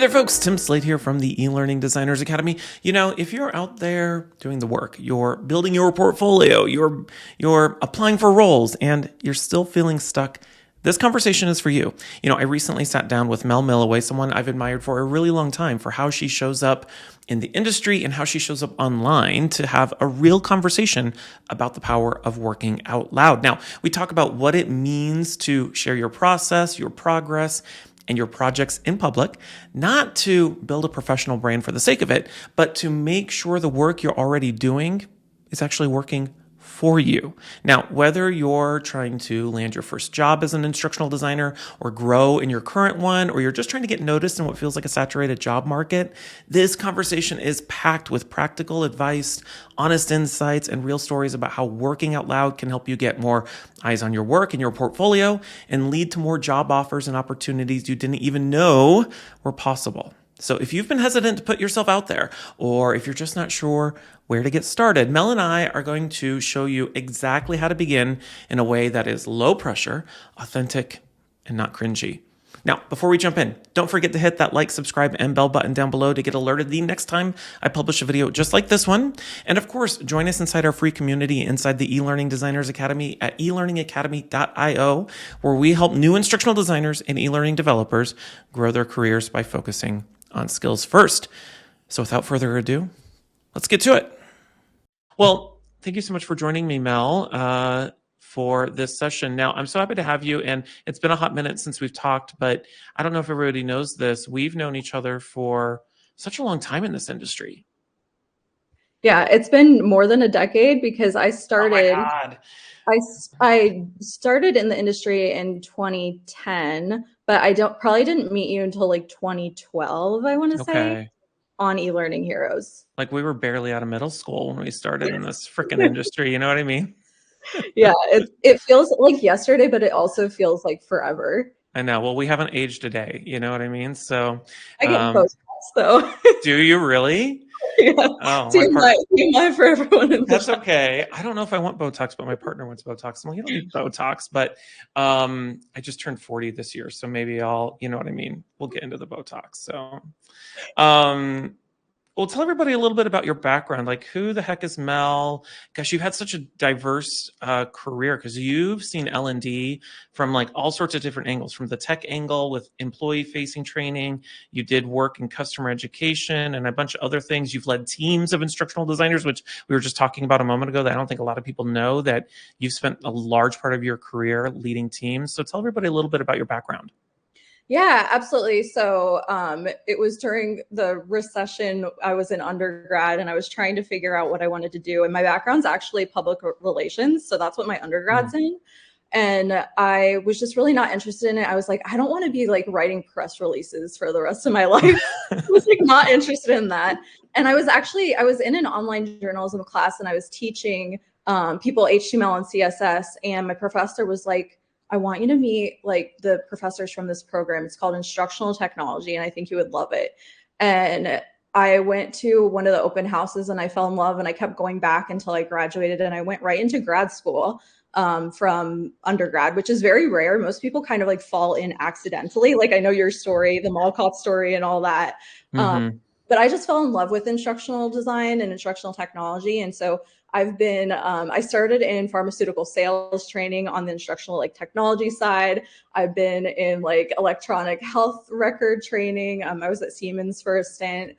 Hey there, folks. Tim Slade here from the eLearning Designers Academy. You know, if you're out there doing the work, you're building your portfolio, you're applying for roles, and you're still feeling stuck, this conversation is for you. You know, I recently sat down with Mel Milloway, someone I've admired for a really long time, for how she shows up in the industry and how she shows up online to have a real conversation about the power of working out loud. Now, we talk about what it means to share your process, your progress, and your projects in public, not to build a professional brand for the sake of it, but to make sure the work you're already doing is actually working for you. Now, whether you're trying to land your first job as an instructional designer or grow in your current one, or you're just trying to get noticed in what feels like a saturated job market, this conversation is packed with practical advice, honest insights, and real stories about how working out loud can help you get more eyes on your work and your portfolio and lead to more job offers and opportunities you didn't even know were possible. So if you've been hesitant to put yourself out there, or if you're just not sure where to get started, Mel and I are going to show you exactly how to begin in a way that is low pressure, authentic, and not cringy. Now, before we jump in, don't forget to hit that like, subscribe, and bell button down below to get alerted the next time I publish a video just like this one. And of course, join us inside our free community inside the eLearning Designers Academy at elearningacademy.io, where we help new instructional designers and e-learning developers grow their careers by focusing on skills first. So without further ado, let's get to it. Well, thank you so much for joining me, Mel, for this session. Now, I'm so happy to have you, and it's been a hot minute since we've talked, but I don't know if everybody knows this. We've known each other for such a long time in this industry. Yeah, it's been more than a decade because I started. Oh my God. I started in the industry in 2010, but I probably didn't meet you until like 2012, I want to say, on eLearning Heroes. Like we were barely out of middle school when we started in this freaking industry, you know what I mean? Yeah, it feels like yesterday, but it also feels like forever. I know. Well, we haven't aged a day, you know what I mean? So I get Botox though. do you really? Yeah. Oh, TMI for everyone in the That's okay. I don't know if I want Botox, but my partner wants Botox. Well, you don't need Botox, but I just turned 40 this year, so maybe I'll, you know what I mean? We'll get into the Botox. So, well, tell everybody a little bit about your background. Like, who the heck is Mel? Gosh, you've had such a diverse career because you've seen L&D from like all sorts of different angles, from the tech angle with employee-facing training. You did work in customer education and a bunch of other things. You've led teams of instructional designers, which we were just talking about a moment ago, that I don't think a lot of people know, that you've spent a large part of your career leading teams. So tell everybody a little bit about your background. Yeah, absolutely. So it was during the recession. I was in undergrad and I was trying to figure out what I wanted to do. And my background's actually public relations. So that's what my undergrad's in. And I was just really not interested in it. I was like, I don't want to be like writing press releases for the rest of my life. I was like not interested in that. And I was in an online journalism class and I was teaching people HTML and CSS. And my professor was like, I want you to meet like the professors from this program. It's called Instructional Technology, and I think you would love it. And I went to one of the open houses and I fell in love, and I kept going back until I graduated, and I went right into grad school from undergrad, which is very rare. Most people kind of like fall in accidentally. Like I know your story, the Malkoff story and all that. But I just fell in love with instructional design and instructional technology. And so I've been, I started in pharmaceutical sales training on the instructional like technology side. I've been in like electronic health record training. I was at Siemens for a stint,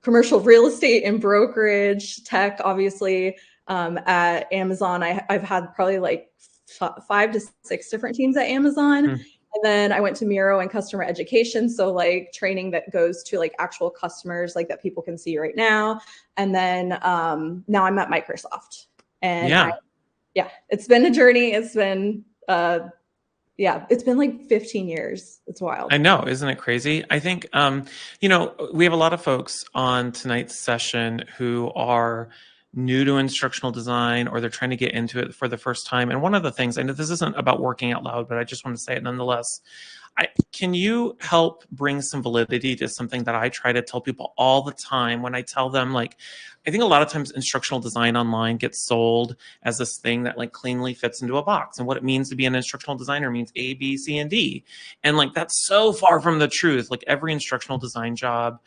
commercial real estate and brokerage, tech, obviously, at Amazon. I've had probably like 5 to 6 different teams at Amazon. And then I went to Miro and customer education. So like training that goes to like actual customers, like that people can see right now. And then now I'm at Microsoft. And it's been a journey. It's been, it's been like 15 years. It's wild. I know. Isn't it crazy? I think, you know, we have a lot of folks on tonight's session who are new to instructional design or they're trying to get into it for the first time. And one of the things, I know this isn't about working out loud, but I just want to say it nonetheless. Can you help bring some validity to something that I try to tell people all the time when I tell them, like, I think a lot of times instructional design online gets sold as this thing that like cleanly fits into a box. And what it means to be an instructional designer means A, B, C, and D. And like, that's so far from the truth. Like every instructional design job,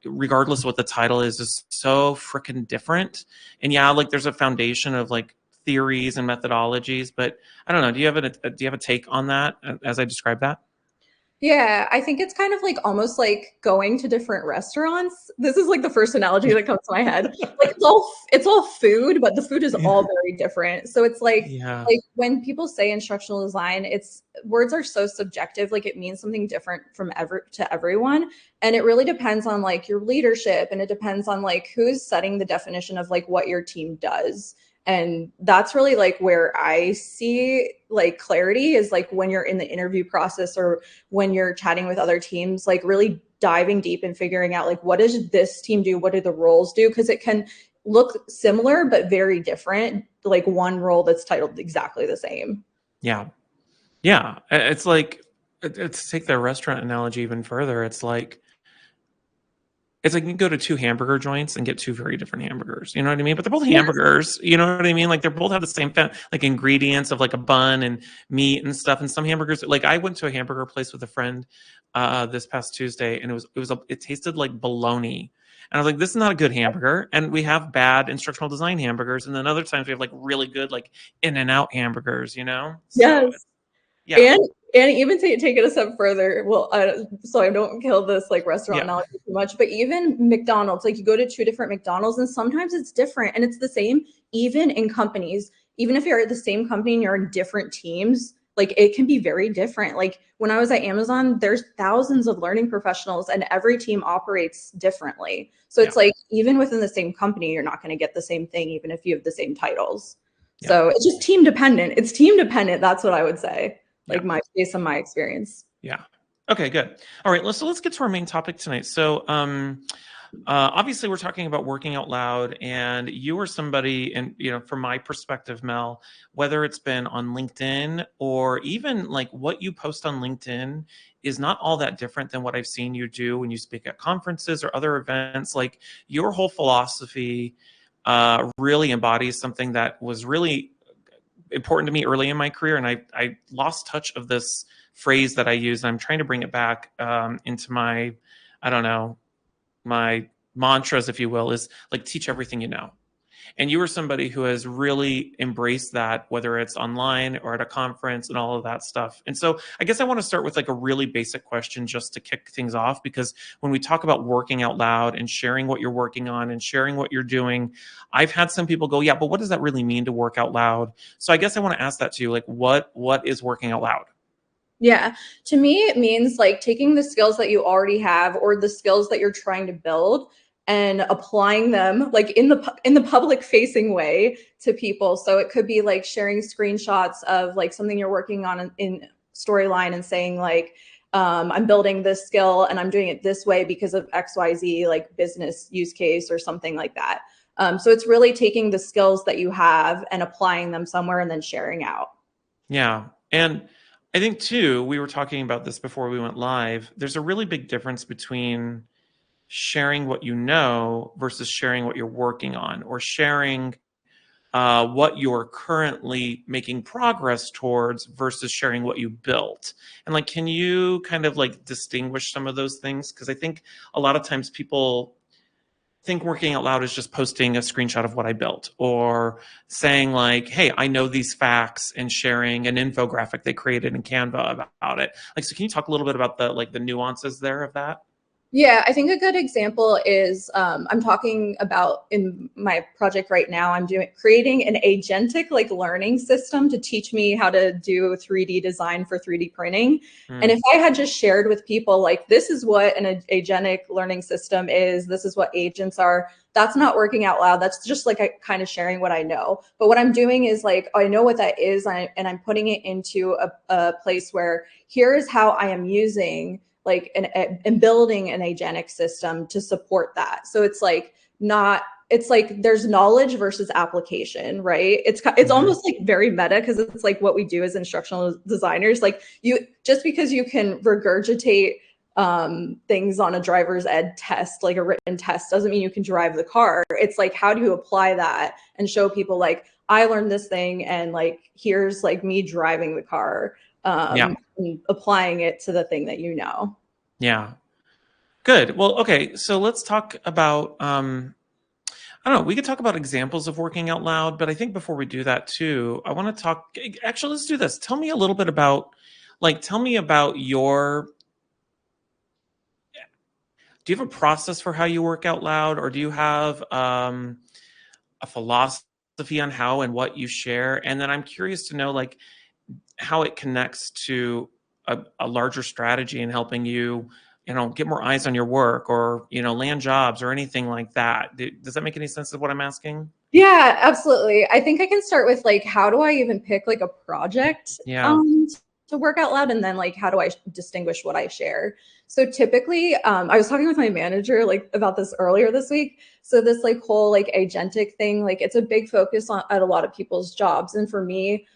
regardless of what the title is so freaking different. And yeah, like there's a foundation of like theories and methodologies, but I don't know. Do you have a take on that as I describe that? Yeah, I think it's kind of like almost like going to different restaurants. This is like the first analogy that comes to my head. Like it's all food, but the food is all very different. So it's Yeah. like when people say instructional design, it's words are so subjective, like it means something different from to everyone. And it really depends on like your leadership and it depends on like who's setting the definition of like what your team does. And that's really like where I see like clarity is like when you're in the interview process or when you're chatting with other teams, like really diving deep and figuring out like what does this team do? What do the roles do? Because it can look similar but very different, like one role that's titled exactly the same. Yeah. Yeah. It's like, it's take the restaurant analogy even further. It's like you can go to two hamburger joints and get two very different hamburgers. You know what I mean? But they're both Yeah. hamburgers. You know what I mean? Like they're both have the same like ingredients of like a bun and meat and stuff. And some hamburgers, like I went to a hamburger place with a friend this past Tuesday, and it tasted like bologna. And I was like, this is not a good hamburger. And we have bad instructional design hamburgers, and then other times we have like really good like In-N-Out hamburgers. You know? So Yes. yeah, And even to take it a step further, well, so I don't kill this like restaurant yeah, analogy too much, but even McDonald's, like you go to two different McDonald's and sometimes it's different and it's the same even in companies. Even if you're at the same company and you're in different teams, like it can be very different. Like when I was at Amazon, there's thousands of learning professionals and every team operates differently. So yeah, it's like even within the same company, you're not going to get the same thing, even if you have the same titles. yeah, So it's just team dependent. It's team dependent. That's what I would say, yeah. like my based on my experience. Yeah. Okay, good. All right, let's get to our main topic tonight. So, obviously, we're talking about working out loud, and you are somebody, and from my perspective, Mel, whether it's been on LinkedIn or even like what you post on LinkedIn is not all that different than what I've seen you do when you speak at conferences or other events. Like your whole philosophy really embodies something that was really important to me early in my career, and I lost touch of this phrase that I use, and I'm trying to bring it back into my, I don't know, my mantras, if you will, is like teach everything you know. And you are somebody who has really embraced that, whether it's online or at a conference and all of that stuff. And so I guess I want to start with like a really basic question just to kick things off, because when we talk about working out loud and sharing what you're working on and sharing what you're doing, I've had some people go, yeah, but what does that really mean to work out loud? So I guess I want to ask that to you, like what is working out loud? Yeah. To me, it means like taking the skills that you already have or the skills that you're trying to build and applying them like in the public facing way to people. So it could be like sharing screenshots of like something you're working on in Storyline and saying like, I'm building this skill and I'm doing it this way because of XYZ, like business use case or something like that. So it's really taking the skills that you have and applying them somewhere and then sharing out. Yeah. And I think too, we were talking about this before we went live. There's a really big difference between sharing what you know versus sharing what you're working on, or sharing what you're currently making progress towards versus sharing what you built. And like, can you kind of like distinguish some of those things? Because I think a lot of times people think working out loud is just posting a screenshot of what I built, or saying like, hey, I know these facts, and sharing an infographic they created in Canva about it. Like, so can you talk a little bit about the nuances there of that? Yeah, I think a good example is I'm talking about in my project right now, I'm creating an agentic like learning system to teach me how to do 3D design for 3D printing. And Mm, if I had just shared with people like this is what an agentic learning system is, this is what agents are, that's not working out loud. That's just like a kind of sharing what I know. But what I'm doing is like I know what that is, and I'm putting it into a place where here is how I am using like and building an agentic system to support that. So it's like not it's like there's knowledge versus application, right? It's almost like very meta, because it's like what we do as instructional designers. Like, you just because you can regurgitate things on a driver's ed test, like a written test, doesn't mean you can drive the car. It's like, how do you apply that and show people like, I learned this thing, and like, here's like me driving the car, and applying it to the thing that you know. Yeah. Good. Well, okay. So let's talk about, I don't know, we could talk about examples of working out loud, but I think before we do that too, I want to talk, actually, let's do this. Tell me a little bit about, tell me about do you have a process for how you work out loud, or do you have a philosophy on how and what you share? And then I'm curious to know, like, how it connects to a larger strategy in helping you, get more eyes on your work, or, land jobs or anything like that. Does that make any sense of what I'm asking? Yeah, absolutely. I think I can start with like, how do I even pick like a project Yeah. to work out loud, and then like, how do I distinguish what I share? So typically, I was talking with my manager like about this earlier this week. So this like whole like agentic thing, like it's a big focus at a lot of people's jobs, and for me,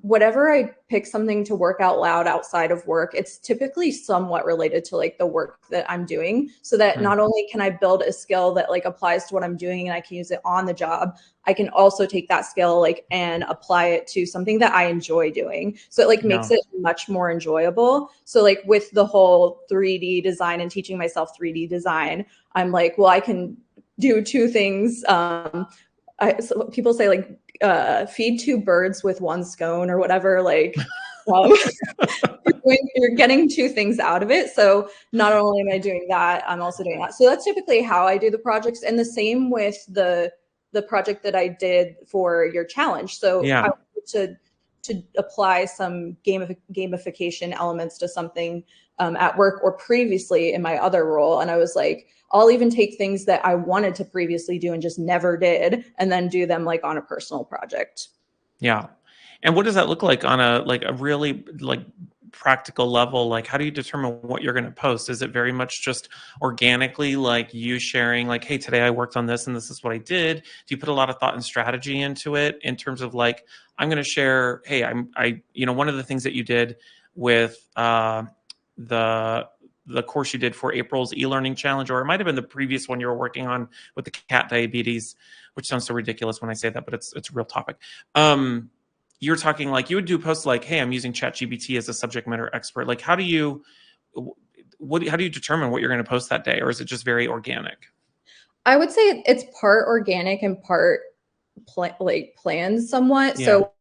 whenever I pick something to work out loud outside of work, it's typically somewhat related to like the work that I'm doing, so that not only can I build a skill that like applies to what I'm doing and I can use it on the job, I can also take that skill like and apply it to something that I enjoy doing. So it like makes it much more enjoyable. So like with the whole 3D design and teaching myself 3D design, I'm like, well, I can do two things. So people say like, feed two birds with one scone or whatever, like, um, you're getting two things out of it. So not only am I doing that, I'm also doing that. So that's typically how I do the projects. And the same with the project that I did for your challenge. So I wanted to apply some gamification elements to something at work or previously in my other role. And I was like, I'll even take things that I wanted to previously do and just never did, and then do them like on a personal project. Yeah. And what does that look like on a really practical level? Like, how do you determine what you're going to post? Is it very much just organically, like you sharing like, hey, today I worked on this and this is what I did? Do you put a lot of thought and strategy into it in terms of like, I'm going to share, hey, one of the things that you did with the course you did for April's eLearning challenge, or it might have been the previous one you were working on with the cat diabetes, which sounds so ridiculous when I say that, but it's a real topic. You're talking like you would do posts like, hey, I'm using ChatGPT as a subject matter expert. Like, how do you determine what you're going to post that day? Or is it just very organic? I would say it's part organic and part planned somewhat. Yeah. So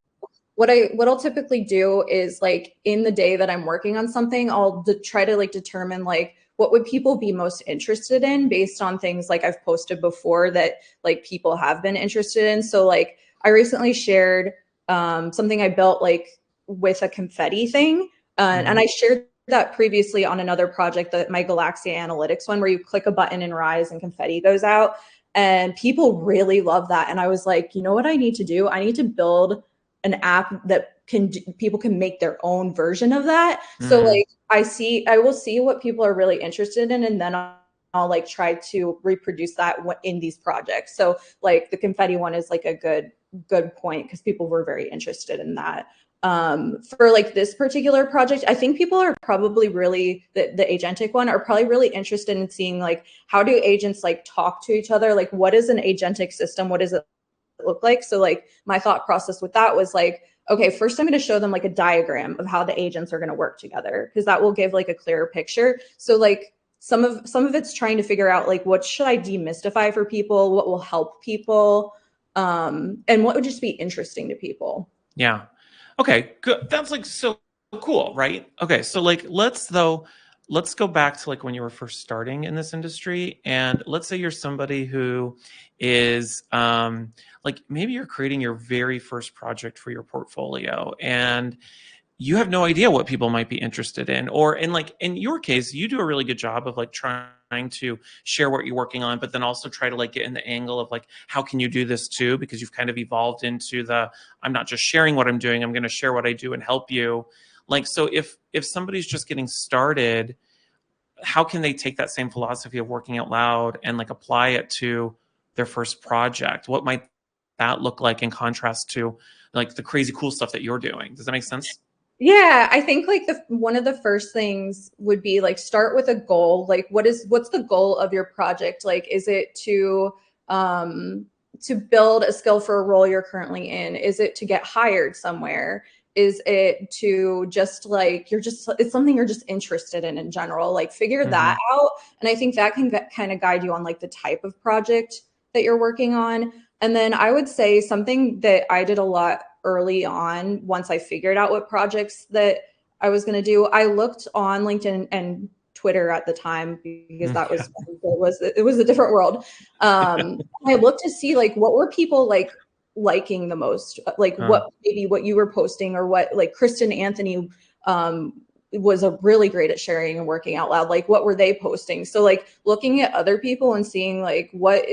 what I'll typically do is like in the day that I'm working on something, I'll try to like determine like, what would people be most interested in based on things like I've posted before that like people have been interested in. So like I recently shared something I built like with a confetti thing, and I shared that previously on another project, that my Galaxia Analytics one, where you click a button in Rise and confetti goes out, and people really love that. And I was like, you know what I need to do? I need to build an app that people can make their own version of that. So like I will see what people are really interested in, and then I'll like try to reproduce that in these projects. So like the confetti one is like a good point, because people were very interested in that. For like this particular project, I think people are probably really, the agentic one, are probably really interested in seeing like, how do agents like talk to each other? Like, what is an agentic system? What does it look like? So like my thought process with that was like, okay, first I'm going to show them like a diagram of how the agents are going to work together, because that will give like a clearer picture. So like some of it's trying to figure out like, what should I demystify for people? What will help people? And what would just be interesting to people? Yeah. Okay, good. That's like so cool, right? Okay, so like let's go back to like when you were first starting in this industry, and let's say you're somebody who is like maybe you're creating your very first project for your portfolio, and you have no idea what people might be interested in, or in like in your case, you do a really good job of like trying to share what you're working on, but then also try to like get in the angle of like, how can you do this too? Because you've kind of evolved into I'm not just sharing what I'm doing, I'm going to share what I do and help you. Like, so if somebody's just getting started, how can they take that same philosophy of working out loud and like apply it to their first project? What might that look like in contrast to like the crazy cool stuff that you're doing? Does that make sense? Yeah, I think like the one of the first things would be like start with a goal. Like what's the goal of your project? Like is it to build a skill for a role you're currently in? Is it to get hired somewhere? Is it to just like it's something you're just interested in general? Like figure Mm-hmm. that out. And I think that can kind of guide you on like the type of project that you're working on. And then I would say something that I did a lot early on, once I figured out what projects that I was going to do, I looked on LinkedIn and Twitter at the time because that Yeah. it was a different world. I looked to see like what were people like liking the most, like what maybe what you were posting or what like Kristen Anthony was a really great at sharing and working out loud. Like what were they posting? So like looking at other people and seeing like what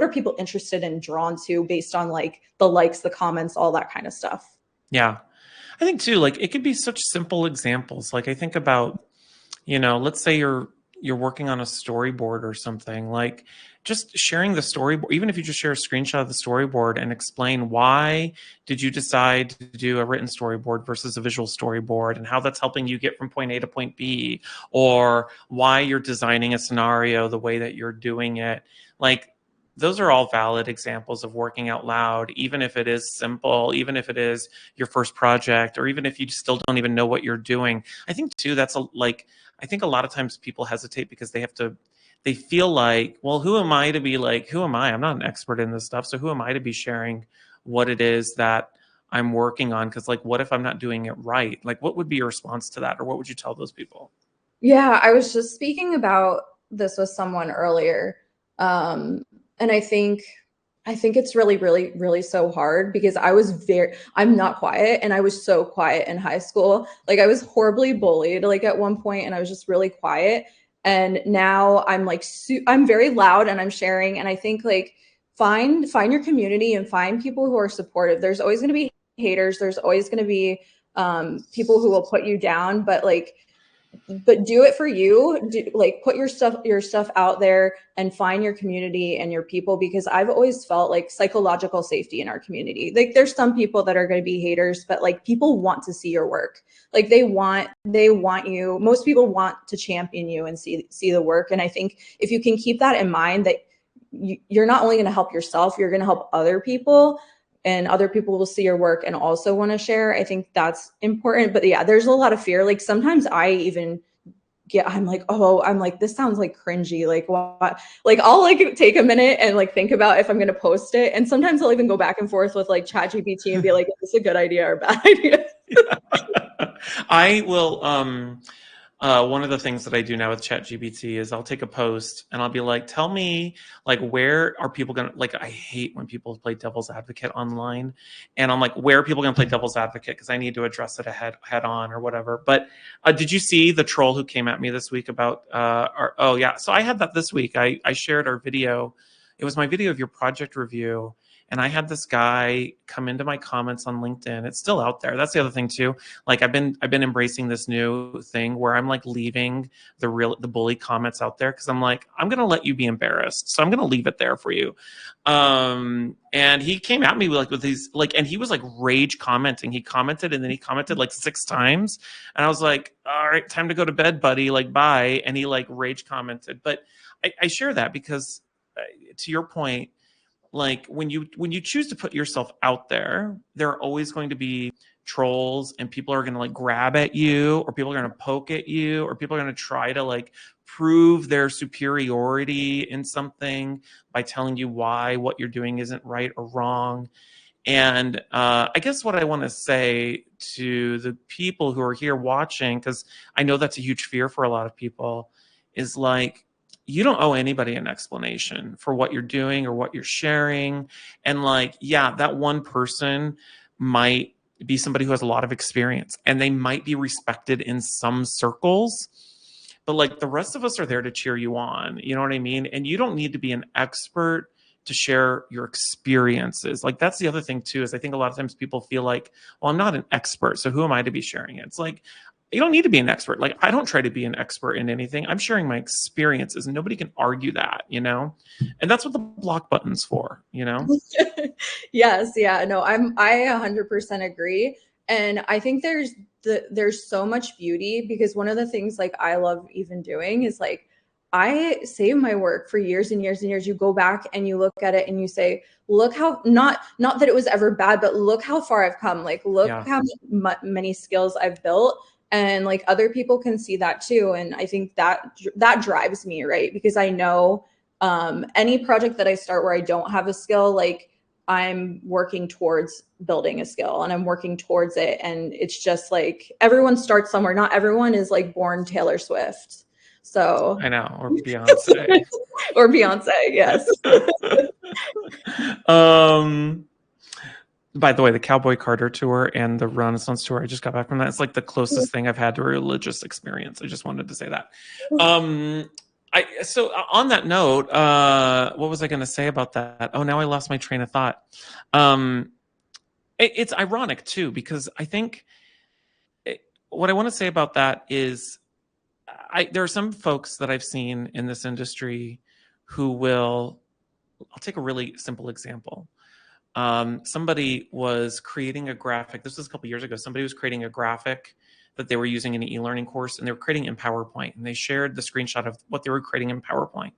are people interested in, drawn to based on like the likes, the comments, all that kind of stuff. Yeah. I think too, like it could be such simple examples. Like I think about, let's say you're working on a storyboard or something, like just sharing the storyboard, even if you just share a screenshot of the storyboard and explain why did you decide to do a written storyboard versus a visual storyboard and how that's helping you get from point A to point B, or why you're designing a scenario the way that you're doing it. Like those are all valid examples of working out loud, even if it is simple, even if it is your first project, or even if you still don't even know what you're doing. I think too, I think a lot of times people hesitate because they feel like, well, who am I to be like, who am I? I'm not an expert in this stuff. So who am I to be sharing what it is that I'm working on? Because like, what if I'm not doing it right? Like, what would be your response to that? Or what would you tell those people? Yeah, I was just speaking about this with someone earlier. And I think it's really, really, really so hard because I'm not quiet and I was so quiet in high school. Like I was horribly bullied like at one point and I was just really quiet. And now I'm like, I'm very loud and I'm sharing. And I think like find your community and find people who are supportive. There's always going to be haters. There's always going to be people who will put you down, but do it for you. Like put your stuff out there and find your community and your people, because I've always felt like psychological safety in our community. Like there's some people that are going to be haters, but like people want to see your work. Like they want you. Most people want to champion you and see the work. And I think if you can keep that in mind, that you're not only going to help yourself, you're going to help other people, and other people will see your work and also want to share. I think that's important. But yeah, there's a lot of fear. Like sometimes I even I'm like, oh, I'm like, this sounds like cringy. Like what? Like I'll like take a minute and like think about if I'm going to post it. And sometimes I'll even go back and forth with like ChatGPT and be like, is this a good idea or a bad idea? I will one of the things that I do now with ChatGPT is I'll take a post and I'll be like, tell me, like, where are people going to, like, I hate when people play devil's advocate online. And I'm like, where are people going to play devil's advocate? Because I need to address it head on or whatever. But did you see the troll who came at me this week about, oh, yeah. So I had that this week. I shared our video. It was my video of your project review. And I had this guy come into my comments on LinkedIn. It's still out there. That's the other thing too. Like I've been embracing this new thing where I'm like leaving the bully comments out there because I'm like, I'm gonna let you be embarrassed. So I'm gonna leave it there for you. And he came at me with these like, and he was like rage commenting. He commented and then he commented like 6 times. And I was like, all right, time to go to bed, buddy. Like, bye. And he like rage commented. But I share that because to your point, like when you choose to put yourself out there, there are always going to be trolls and people are going to like grab at you, or people are going to poke at you, or people are going to try to like prove their superiority in something by telling you why what you're doing isn't right or wrong. And I guess what I want to say to the people who are here watching, because I know that's a huge fear for a lot of people, is like, you don't owe anybody an explanation for what you're doing or what you're sharing. And like, yeah, that one person might be somebody who has a lot of experience and they might be respected in some circles, but like the rest of us are there to cheer you on. You know what I mean? And you don't need to be an expert to share your experiences. Like that's the other thing too, is I think a lot of times people feel like, well, I'm not an expert, so who am I to be sharing it? It's like, you don't need to be an expert. Like, I don't try to be an expert in anything. I'm sharing my experiences, and nobody can argue that, you know? And that's what the block button's for, you know? Yes, yeah, no, I 100% agree. And I think there's so much beauty because one of the things like I love even doing is like I save my work for years and years and years. You go back and you look at it and you say, look how not that it was ever bad, but look how far I've come. Like look Yeah. how many skills I've built. And like other people can see that too. And I think that drives me, right? Because I know any project that I start where I don't have a skill, like I'm working towards building a skill and I'm working towards it. And it's just like everyone starts somewhere. Not everyone is like born Taylor Swift. So I know, or Beyonce. or Beyonce, yes. By the way, the Cowboy Carter tour and the Renaissance tour, I just got back from that. It's like the closest thing I've had to a religious experience. I just wanted to say that. So on that note, what was I going to say about that? Oh, now I lost my train of thought. It's ironic too, because I think what I want to say about that is there are some folks that I've seen in this industry who will, I'll take a really simple example. Somebody was creating a graphic. This was a couple years ago. Somebody was creating a graphic that they were using in an e-learning course, and they were creating in PowerPoint, and they shared the screenshot of what they were creating in PowerPoint.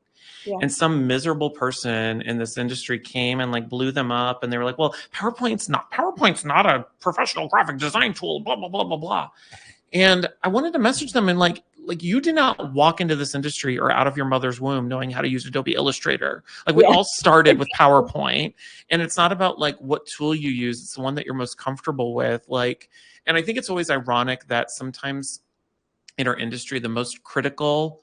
Yeah. And some miserable person in this industry came and like blew them up, and they were like, well, PowerPoint's not a professional graphic design tool, blah, blah, blah, blah, blah. And I wanted to message them and like you did not walk into this industry or out of your mother's womb knowing how to use Adobe Illustrator. Like we all started with PowerPoint, and it's not about like what tool you use. It's the one that you're most comfortable with. Like, and I think it's always ironic that sometimes in our industry, the most critical,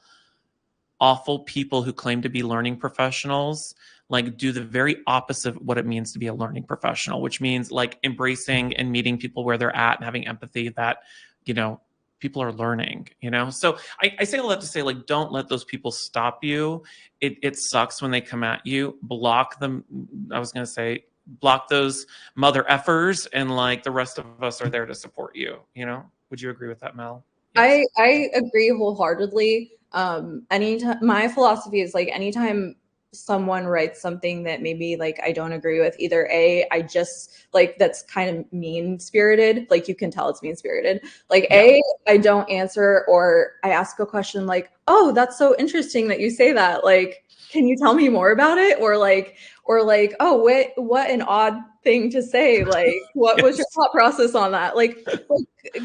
awful people who claim to be learning professionals like do the very opposite of what it means to be a learning professional, which means like embracing and meeting people where they're at and having empathy that, you know, people are learning, you know? So I say all that to say, like, don't let those people stop you. It sucks when they come at you. Block them. I was going to say, block those mother effers, and like the rest of us are there to support you, you know? Would you agree with that, Mel? Yes. I agree wholeheartedly. Anytime, my philosophy is like anytime someone writes something that maybe like I don't agree with, either I just like that's kind of mean spirited, like you can tell it's mean spirited. Like I don't answer, or I ask a question like, oh, that's so interesting that you say that. Like, can you tell me more about it? Or like, oh, what an odd thing to say. Like, what was your thought process on that? Like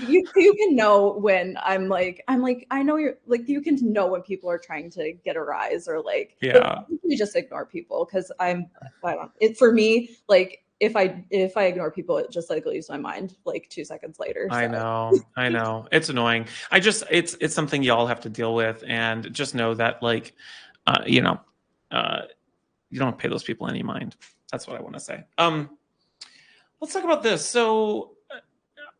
you can know when I'm like, I know you're like, you can know when people are trying to get a rise or like, you just ignore people. Cause I don't, it for me, like if I ignore people, it just like leaves my mind like 2 seconds later. So. I know. It's annoying. It's something y'all have to deal with, and just know that like, you know, you don't pay those people any mind. That's what I want to say. Let's talk about this. So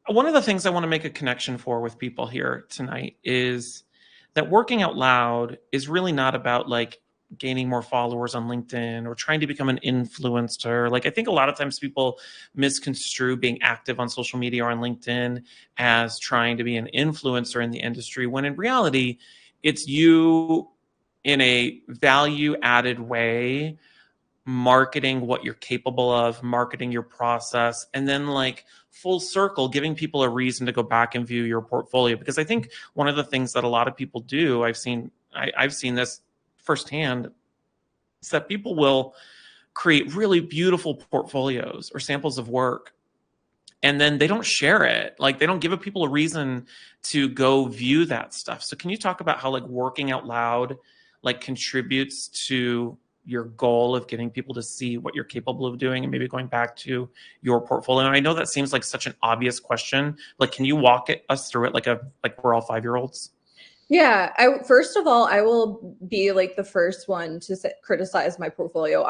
one of the things I want to make a connection for with people here tonight is that working out loud is really not about like gaining more followers on LinkedIn or trying to become an influencer. Like I think a lot of times people misconstrue being active on social media or on LinkedIn as trying to be an influencer in the industry, when in reality, it's you in a value added way, marketing what you're capable of, marketing your process, and then like full circle, giving people a reason to go back and view your portfolio. Because I think one of the things that a lot of people do, I've seen this firsthand, is that people will create really beautiful portfolios or samples of work, and then they don't share it. Like they don't give people a reason to go view that stuff. So can you talk about how like working out loud like contributes to your goal of getting people to see what you're capable of doing, and maybe going back to your portfolio? And I know that seems like such an obvious question. Like, can you walk us through it like we're all 5-year-olds? Yeah. First of all, I will be like the first one to criticize my portfolio.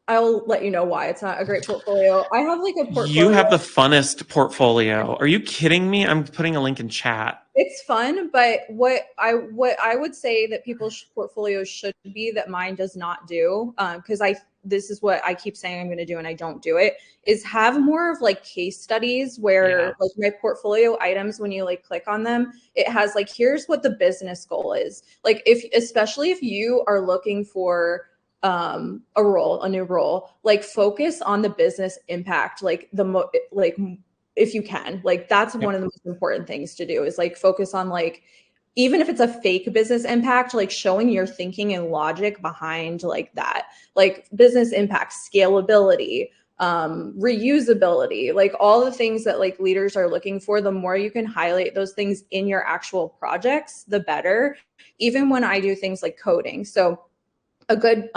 I'll let you know why it's not a great portfolio. I have like a portfolio. You have the funnest portfolio. Are you kidding me? I'm putting a link in chat. It's fun, but what I would say that people's portfolios should be that mine does not do, because this is what I keep saying I'm going to do and I don't do it, is have more of like case studies where like my portfolio items, when you like click on them, it has like, here's what the business goal is. Like especially if you are looking for a new role, like focus on the business impact, like if you can, like that's one of the most important things to do, is like focus on, like, even if it's a fake business impact, like showing your thinking and logic behind like that, like business impact, scalability, reusability, like all the things that like leaders are looking for. The more you can highlight those things in your actual projects, the better. Even when I do things like coding. So a good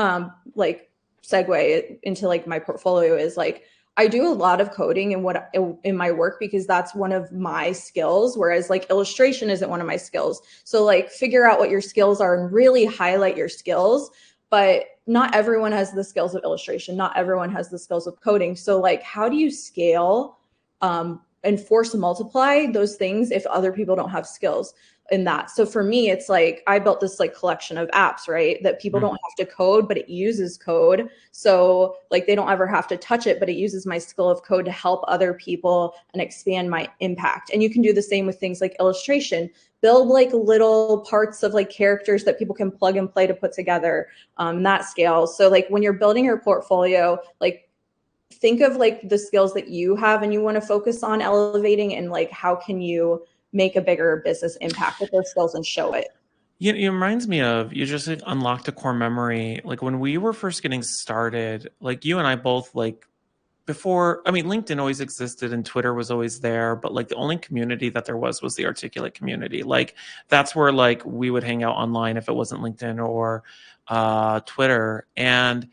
like segue into like my portfolio is like, I do a lot of coding in my work because that's one of my skills, whereas like illustration isn't one of my skills. So like figure out what your skills are and really highlight your skills. But not everyone has the skills of illustration. Not everyone has the skills of coding. So like, how do you scale and force multiply those things if other people don't have skills in that? So for me, it's like I built this like collection of apps, right, that people don't have to code, but it uses code. So like they don't ever have to touch it, but it uses my skill of code to help other people and expand my impact. And you can do the same with things like illustration. Build like little parts of like characters that people can plug and play to put together. That scales. So like when you're building your portfolio, like think of like the skills that you have and you want to focus on elevating, and like how can you make a bigger business impact with those skills and show it. It reminds me of, you just like unlocked a core memory. Like when we were first getting started, like you and I both, like before, I mean, LinkedIn always existed and Twitter was always there, but like the only community that there was the Articulate community. Like that's where like we would hang out online if it wasn't LinkedIn or Twitter. And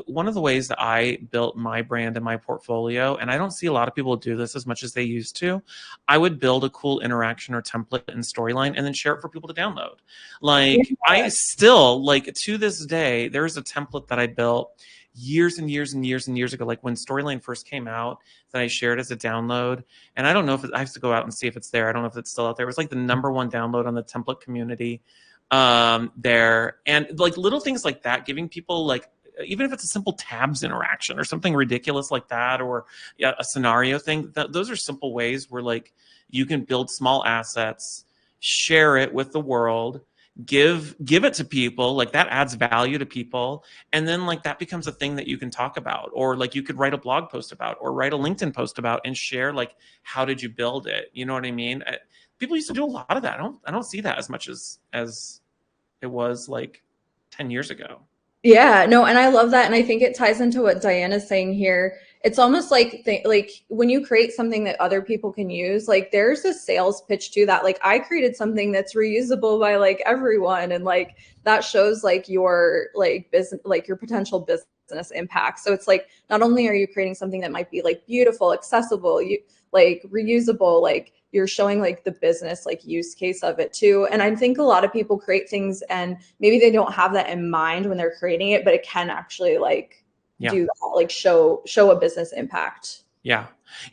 one of the ways that I built my brand and my portfolio, and I don't see a lot of people do this as much as they used to, I would build a cool interaction or template and storyline and then share it for people to download. Like I still, like to this day, there's a template that I built years and years and years and years ago, like when Storyline first came out, that I shared as a download. And I don't know if I have to go out and see if it's there. I don't know if it's still out there. It was like the #1 download on the template community there. And like little things like that, giving people like, even if it's a simple tabs interaction or something ridiculous like that, or a scenario thing, those are simple ways where like you can build small assets, share it with the world, give it to people, like that adds value to people, and then like that becomes a thing that you can talk about, or like you could write a blog post about, or write a LinkedIn post about, and share like, how did you build it? You know what I mean? People used to do a lot of that. I don't see that as much as it was like 10 years ago. Yeah, no, and I love that. And I think it ties into what Diana's saying here. It's almost like like when you create something that other people can use, like there's a sales pitch to that. Like I created something that's reusable by like everyone, and like that shows like your like business, like your potential business impact. So it's like not only are you creating something that might be like beautiful, accessible, you like reusable, like you're showing like the business like use case of it too. And I think a lot of people create things and maybe they don't have that in mind when they're creating it, but it can actually like do that, like show a business impact. Yeah.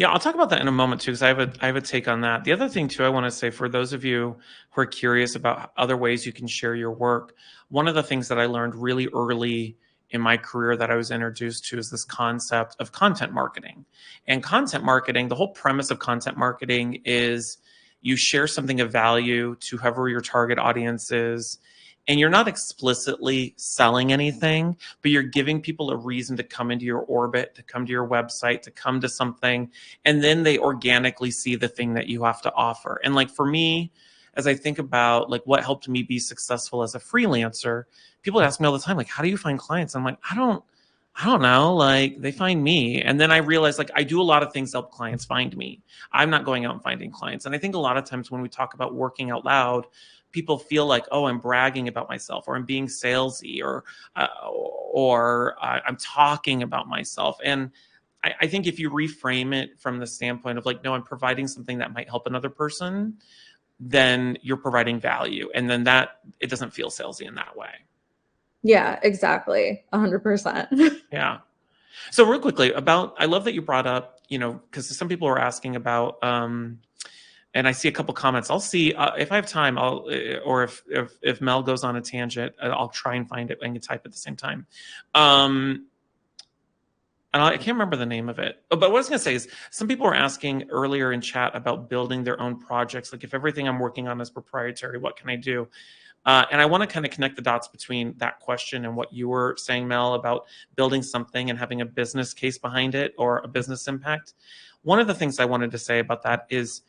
I'll talk about that in a moment too, because I have a take on that. The other thing too, I want to say, for those of you who are curious about other ways you can share your work, one of the things that I learned really early in my career that I was introduced to is this concept of content marketing. And content marketing, the whole premise of content marketing is you share something of value to whoever your target audience is, and you're not explicitly selling anything, but you're giving people a reason to come into your orbit, to come to your website, to come to something, and then they organically see the thing that you have to offer. And like for me, as I think about like what helped me be successful as a freelancer, people ask me all the time, like, how do you find clients? I'm like, I don't know. Like they find me. And then I realized like I do a lot of things to help clients find me. I'm not going out and finding clients. And I think a lot of times when we talk about working out loud, people feel like, oh, I'm bragging about myself, or I'm being salesy, or I'm talking about myself. And I think if you reframe it from the standpoint of like, no, I'm providing something that might help another person, then you're providing value. And then that it doesn't feel salesy in that way. Yeah, exactly. 100%. Yeah. So real quickly I love that you brought up, because some people are asking about And I see a couple comments. I'll see if I have time. Or if Mel goes on a tangent, I'll try and find it and can type at the same time. And I can't remember the name of it. But what I was going to say is some people were asking earlier in chat about building their own projects. Like if everything I'm working on is proprietary, what can I do? And I want to kind of connect the dots between that question and what you were saying, Mel, about building something and having a business case behind it or a business impact. One of the things I wanted to say about that is,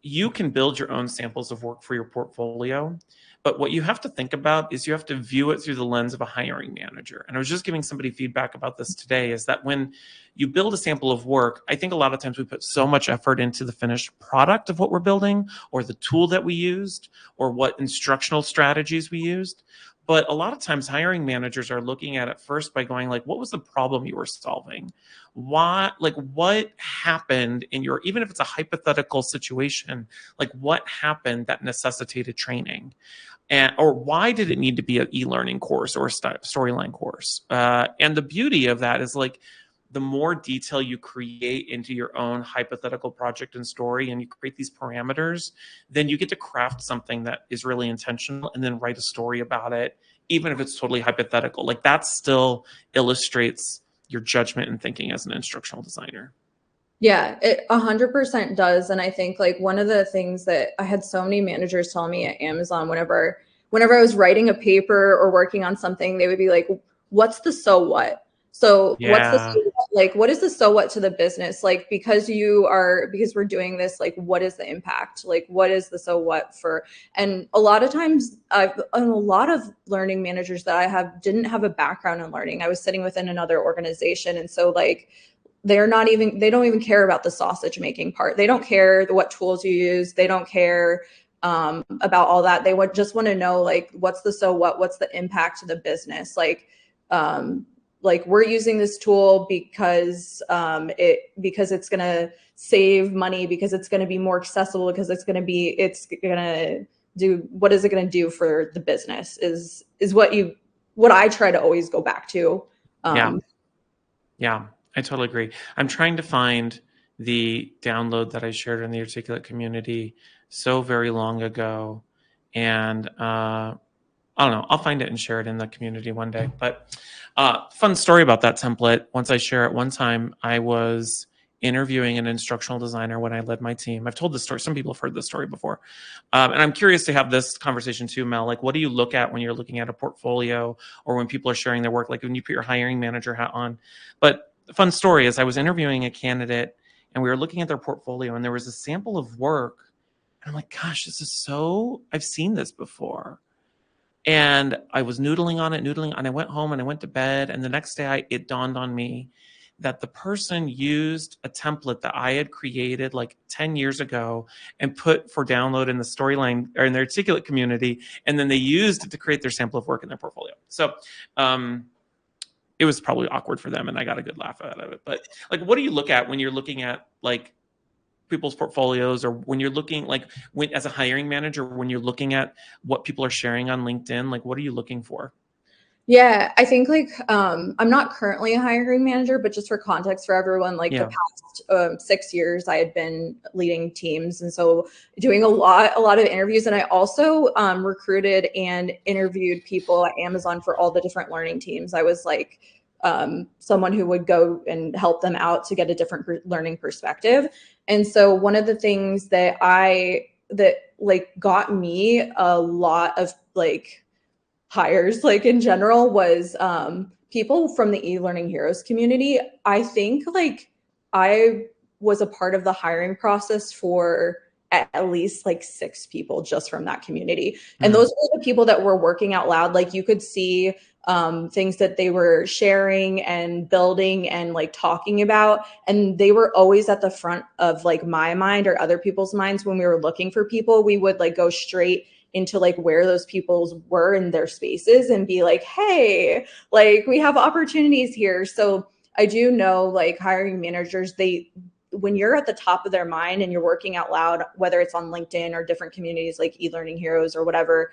you can build your own samples of work for your portfolio. But what you have to think about is you have to view it through the lens of a hiring manager. And I was just giving somebody feedback about this today, is that when you build a sample of work, I think a lot of times we put so much effort into the finished product of what we're building, or the tool that we used, or what instructional strategies we used. But a lot of times hiring managers are looking at it first by going like, what was the problem you were solving? What happened in your, even if it's a hypothetical situation, like what happened that necessitated training? Or why did it need to be an e-learning course or a storyline course? And the beauty of that is like, the more detail you create into your own hypothetical project and story, and you create these parameters, then you get to craft something that is really intentional and then write a story about it, even if it's totally hypothetical. Like that still illustrates your judgment and thinking as an instructional designer. Yeah, it 100% does. And I think like one of the things that I had so many managers tell me at Amazon, whenever I was writing a paper or working on something, they would be like, what's the so what? So what's the Yeah. so what? Like, what is the so what to the business? Like, because we're doing this, like, what is the impact? Like, what is the so what for? And a lot of times a lot of learning managers that I have didn't have a background in learning. I was sitting within another organization. And so like, they don't even care about the sausage making part. They don't care what tools you use. They don't care about all that. They would just want to know like, what's the so what's the impact to the business? Like we're using this tool because it's going to save money, because it's going to be more accessible, because it's going to do, what is it going to do for the business is what I try to always go back to. Yeah, I totally agree. I'm trying to find the download that I shared in the Articulate community so very long ago. And I don't know, I'll find it and share it in the community one day. But fun story about that template. Once I share it, one time I was interviewing an instructional designer when I led my team. I've told this story. Some people have heard this story before. And I'm curious to have this conversation too, Mel. Like, what do you look at when you're looking at a portfolio or when people are sharing their work? Like when you put your hiring manager hat on. But the fun story is I was interviewing a candidate and we were looking at their portfolio and there was a sample of work. And I'm like, gosh, I've seen this before. And I was noodling on it, and I went home and I went to bed. And the next day it dawned on me that the person used a template that I had created like 10 years ago and put for download in the storyline or in the Articulate community. And then they used it to create their sample of work in their portfolio. So it was probably awkward for them and I got a good laugh out of it. But like, what do you look at when you're looking at like people's portfolios, or when you're looking like as a hiring manager, when you're looking at what people are sharing on LinkedIn, like what are you looking for? Yeah, I think like I'm not currently a hiring manager, but just for context for everyone, like the past 6 years, I had been leading teams, and so doing a lot of interviews. And I also recruited and interviewed people at Amazon for all the different learning teams. I was like someone who would go and help them out to get a different learning perspective. And so one of the things that like got me a lot of like hires like in general was people from the eLearning Heroes community. I think like I was a part of the hiring process for at least like 6 people just from that community. And those were the people that were working out loud. Like you could see things that they were sharing and building and like talking about. And they were always at the front of like my mind or other people's minds when we were looking for people. We would like go straight into like where those people were in their spaces and be like, hey, like we have opportunities here. So I do know like hiring managers, when you're at the top of their mind and you're working out loud, whether it's on LinkedIn or different communities like eLearning Heroes or whatever,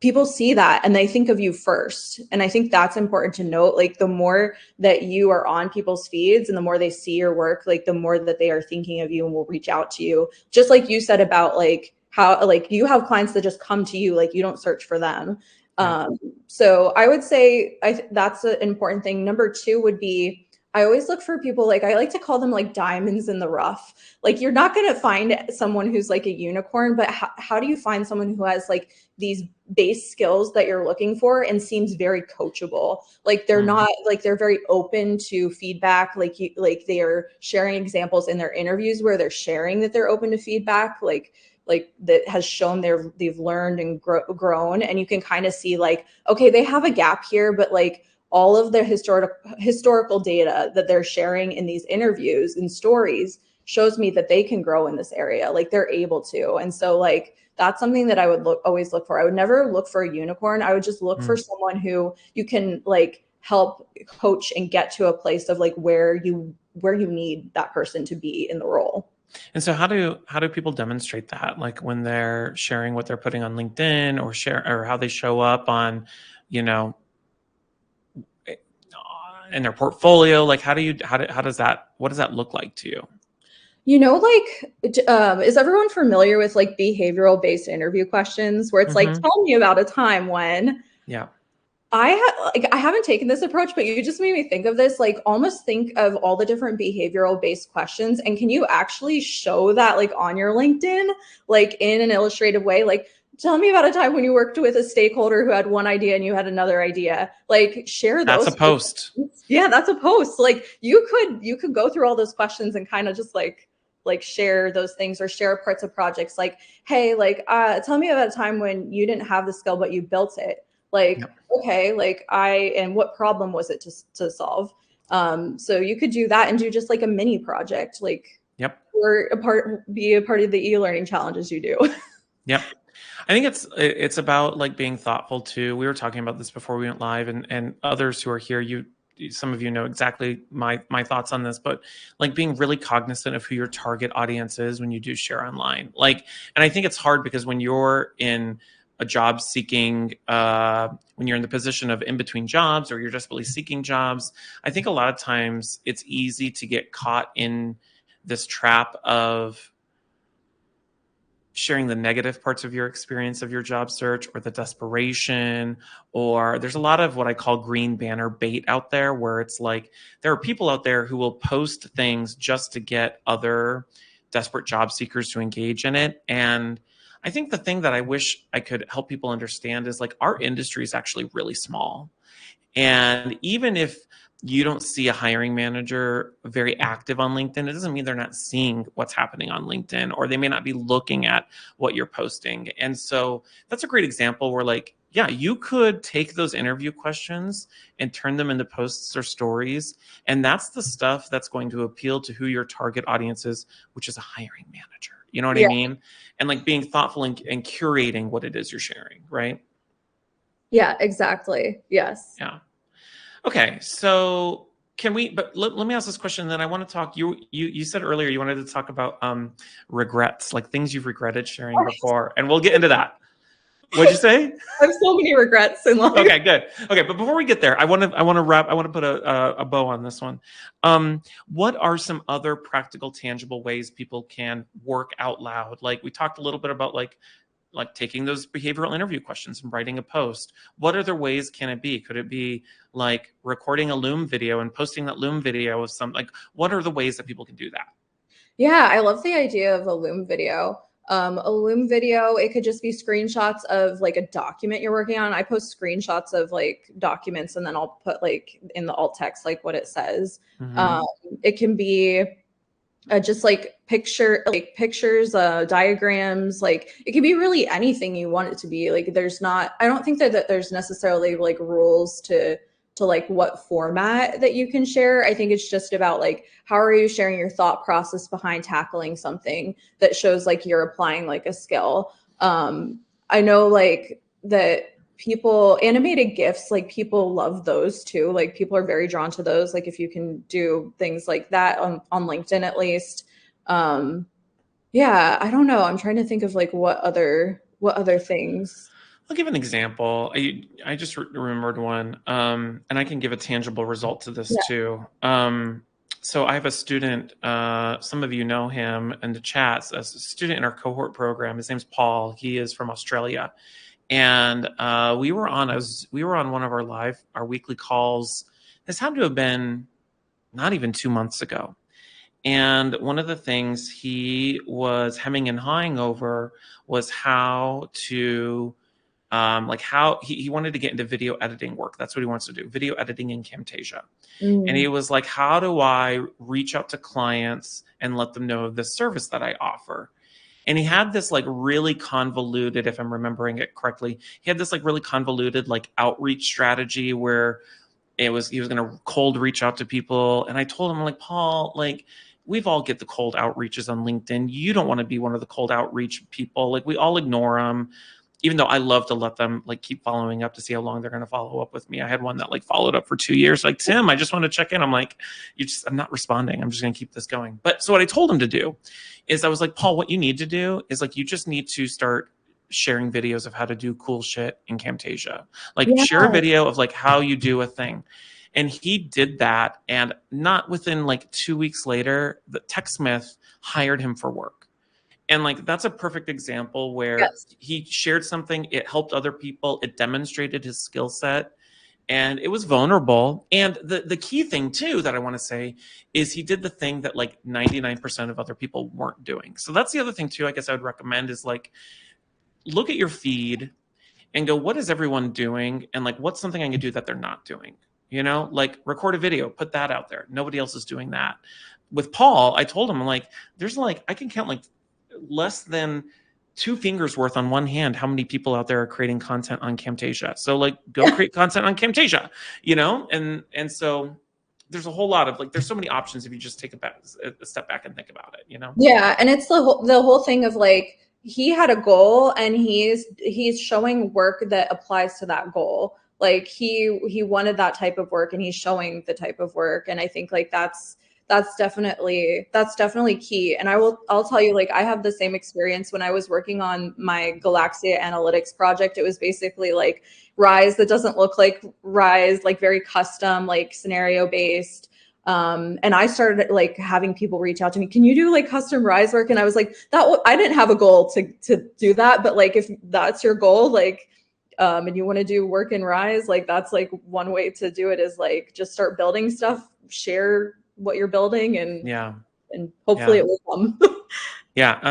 people see that and they think of you first. And I think that's important to note. Like the more that you are on people's feeds and the more they see your work, like the more that they are thinking of you and will reach out to you. Just like you said about like how like you have clients that just come to you, like you don't search for them. Yeah. So I would say that's an important thing. Number two would be I always look for people, like I like to call them like diamonds in the rough. Like you're not going to find someone who's like a unicorn, but how do you find someone who has like these base skills that you're looking for and seems very coachable? Like they're not like they're very open to feedback. Like they are sharing examples in their interviews where they're sharing that they're open to feedback. Like that has shown they've learned and grown, and you can kind of see like, okay, they have a gap here, but like all of the historical data that they're sharing in these interviews and stories shows me that they can grow in this area. Like they're able to. And so like, that's something that I would always look for. I would never look for a unicorn. I would just look for someone who you can like help coach and get to a place of like where you need that person to be in the role. And so how do people demonstrate that? Like when they're sharing what they're putting on LinkedIn or how they show up on, you know, in their portfolio? Like what does that look like to you? You know, like, is everyone familiar with like behavioral based interview questions where it's like, tell me about a time when? Yeah. I haven't taken this approach, but you just made me think of this. Like, almost think of all the different behavioral based questions, and can you actually show that like on your LinkedIn, like in an illustrative way? Like, tell me about a time when you worked with a stakeholder who had one idea and you had another idea. Like, share those. That's a post. Yeah, that's a post. Like, you could go through all those questions and kind of just like share those things or share parts of projects. Like, hey, like, tell me about a time when you didn't have the skill but you built it. Like, okay, like and what problem was it to solve? So you could do that and do just like a mini project, like, or be a part of the e-learning challenges you do. Yep. I think it's about like being thoughtful too. We were talking about this before we went live, and others who are here, some of you know exactly my thoughts on this, but like being really cognizant of who your target audience is when you do share online. Like, and I think it's hard because when you're in a job seeking, when you're in the position of in between jobs or you're just really seeking jobs, I think a lot of times it's easy to get caught in this trap of sharing the negative parts of your experience of your job search or the desperation, or there's a lot of what I call green banner bait out there where it's like there are people out there who will post things just to get other desperate job seekers to engage in it. And I think the thing that I wish I could help people understand is like our industry is actually really small. And even if you don't see a hiring manager very active on LinkedIn, it doesn't mean they're not seeing what's happening on LinkedIn, or they may not be looking at what you're posting. And so that's a great example where like, yeah, you could take those interview questions and turn them into posts or stories. And that's the stuff that's going to appeal to who your target audience is, which is a hiring manager. You know what I mean? And like being thoughtful and curating what it is you're sharing, right? Yeah, exactly. Yes. Yeah. Okay, so but let me ask this question, then I want to talk, you said earlier you wanted to talk about regrets, like things you've regretted sharing before, and we'll get into that. What'd you say? I have so many regrets in life. Okay, good. Okay, but before we get there, I want to put a bow on this one. What are some other practical, tangible ways people can work out loud? Like we talked a little bit about like taking those behavioral interview questions and writing a post. What other ways can it be? Could it be like recording a Loom video and posting that Loom video of some, like, what are the ways that people can do that? Yeah, I love the idea of a Loom video. A Loom video, it could just be screenshots of like a document you're working on. I post screenshots of like documents and then I'll put like in the alt text, like what it says. It can be just like pictures, diagrams, like it can be really anything you want it to be. Like I don't think that there's necessarily like rules to like what format that you can share. I think it's just about like, how are you sharing your thought process behind tackling something that shows like you're applying like a skill. I know like that animated GIFs, like people love those too. Like people are very drawn to those. Like if you can do things like that on LinkedIn, at least. Yeah, I don't know. I'm trying to think of like what other things. I'll give an example. I just remembered one, and I can give a tangible result to this Yeah. too. So I have a student, some of you know him in the chats, a student in our cohort program. His name's Paul. He is from Australia. And we were on one of our weekly calls. This had to have been not even 2 months ago. And one of the things he was hemming and hawing over was how to like how he wanted to get into video editing work. That's what he wants to do, video editing in Camtasia. And he was like, how do I reach out to clients and let them know the service that I offer? And he had this like really convoluted, if I'm remembering it correctly, he had this like really convoluted like outreach strategy where he was going to cold reach out to people. And I told him, I'm like, Paul, like, we've all get the cold outreaches on LinkedIn. You don't want to be one of the cold outreach people. Like, we all ignore them, even though I love to let them like keep following up to see how long they're going to follow up with me. I had one that like followed up for 2 years. Like, Tim, I just want to check in. I'm like, I'm not responding. I'm just going to keep this going. But so what I told him to do is I was like, Paul, what you need to do is like, you just need to start sharing videos of how to do cool shit in Camtasia. Like, share a video of like how you do a thing. And he did that. And not within like 2 weeks later, the TechSmith hired him for work. And like, that's a perfect example where he shared something, it helped other people, it demonstrated his skill set, and it was vulnerable. And the key thing too that I want to say is he did the thing that like 99% of other people weren't doing. So that's the other thing too, I guess I would recommend is like, look at your feed and go, what is everyone doing? And like, what's something I can do that they're not doing? You know, like record a video, put that out there. Nobody else is doing that. With Paul, I told him, I'm like, there's like, I can count like less than 2 fingers worth on one hand how many people out there are creating content on Camtasia. So like, go create content on Camtasia, you know? And so there's a whole lot of like, there's so many options if you just take a step back and think about it, you know? Yeah. And it's the whole thing of like, he had a goal and he's showing work that applies to that goal. Like he wanted that type of work and he's showing the type of work. And I think like that's definitely key. And I'll tell you, like, I have the same experience when I was working on my Galaxia Analytics project. It was basically like Rise that doesn't look like Rise, like very custom, like scenario based. And I started like having people reach out to me, can you do like custom Rise work? And I was like, I didn't have a goal to do that, but like, if that's your goal, like, and you want to do work in Rise, like that's like one way to do it is like, just start building stuff, share what you're building, and hopefully it will come.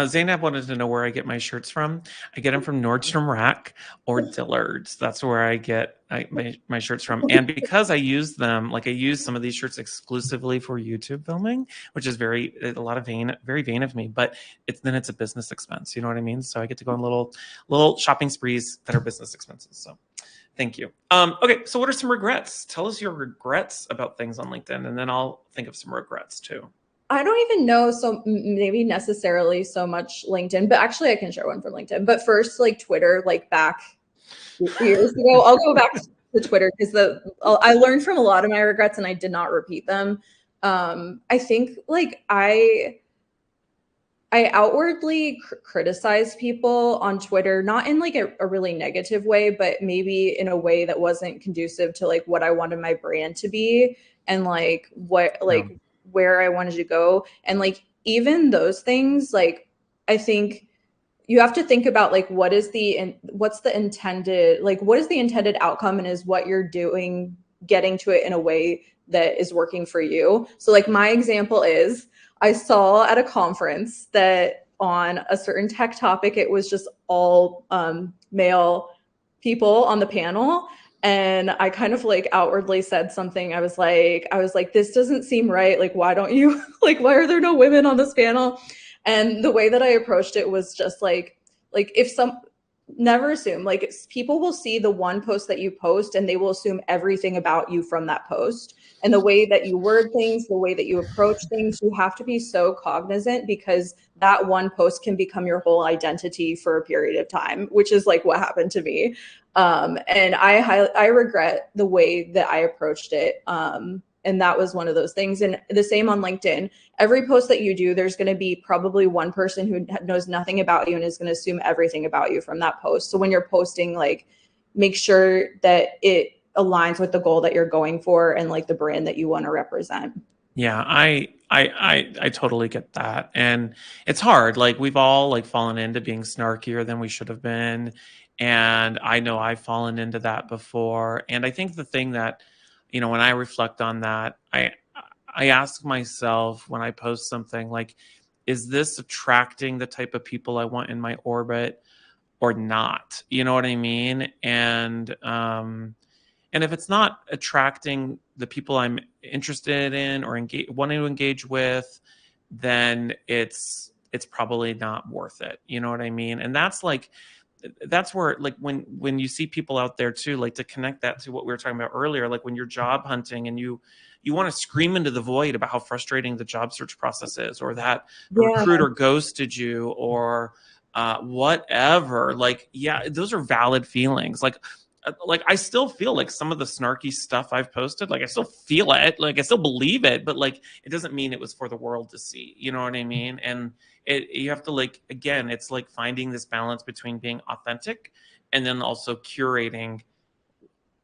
Zainab wanted to know where I get my shirts from. I get them from Nordstrom Rack or Dillard's. That's where I get my shirts from. And because I use them, like I use some of these shirts exclusively for YouTube filming, which is very vain of me, but it's a business expense. You know what I mean? So I get to go on little shopping sprees that are business expenses. So thank you. Okay, so what are some regrets? Tell us your regrets about things on LinkedIn, and then I'll think of some regrets too. I don't even know, so maybe necessarily so much LinkedIn, but actually I can share one from LinkedIn. But first, like Twitter, like back years ago, I'll go back to Twitter because I learned from a lot of my regrets and I did not repeat them. I think like I outwardly criticize people on Twitter, not in like a really negative way, but maybe in a way that wasn't conducive to like what I wanted my brand to be and like where I wanted to go. And like, even those things, like, I think you have to think about like, what's the intended outcome, and is what you're doing getting to it in a way that is working for you. So like my example is, I saw at a conference that on a certain tech topic, it was just all male people on the panel. And I kind of like outwardly said something. I was like, this doesn't seem right. Like, why don't you, like, why are there no women on this panel? And the way that I approached it was just like never assume, like people will see the one post that you post and they will assume everything about you from that post. And the way that you word things, the way that you approach things, you have to be so cognizant, because that one post can become your whole identity for a period of time, which is like what happened to me. And I regret the way that I approached it. And that was one of those things. And the same on LinkedIn. Every post that you do, there's going to be probably one person who knows nothing about you and is going to assume everything about you from that post. So when you're posting, like, make sure that it aligns with the goal that you're going for and like the brand that you want to represent. Yeah, I totally get that. And it's hard. Like we've all like fallen into being snarkier than we should have been. And I know I've fallen into that before. And I think the thing that, when I reflect on that, I ask myself when I post something like, is this attracting the type of people I want in my orbit or not? You know what I mean? And if it's not attracting the people I'm interested in or wanting to engage with, then it's probably not worth it. You know what I mean? And that's where, like, when you see people out there too, like, to connect that to what we were talking about earlier, like when you're job hunting and you want to scream into the void about how frustrating the job search process is, or that a Yeah. recruiter ghosted you, or whatever. Like, yeah, those are valid feelings. Like I still feel like some of the snarky stuff I've posted, like I still feel it, like I still believe it, but like it doesn't mean it was for the world to see. You know what I mean? And you have to, like, again, it's like finding this balance between being authentic and then also curating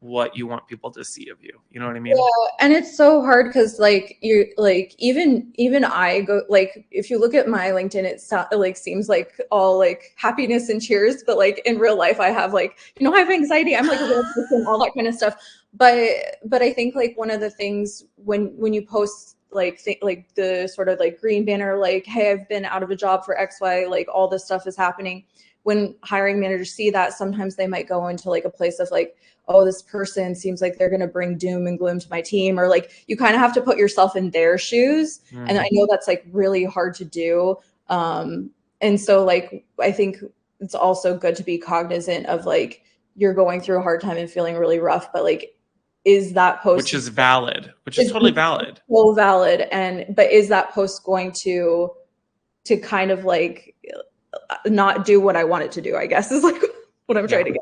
what you want people to see of you. You know what I mean? Yeah, and it's so hard because like you like even I go like if you look at my LinkedIn, it like seems like all like happiness and cheers, but like in real life I have like I have anxiety. I'm like a real person, all that kind of stuff. But I think like one of the things when you post like like the sort of like green banner, like, hey, I've been out of a job for XY, like all this stuff is happening. When hiring managers see that, sometimes they might go into like a place of like, oh, this person seems like they're going to bring doom and gloom to my team, or like you kind of have to put yourself in their shoes. And I know that's like really hard to do. And so like I think it's also good to be cognizant of like you're going through a hard time and feeling really rough, but like is that post Which is valid, which is totally valid. so valid, and but is that post going to kind of like not do what I want it to do, I guess is like what I'm trying to get.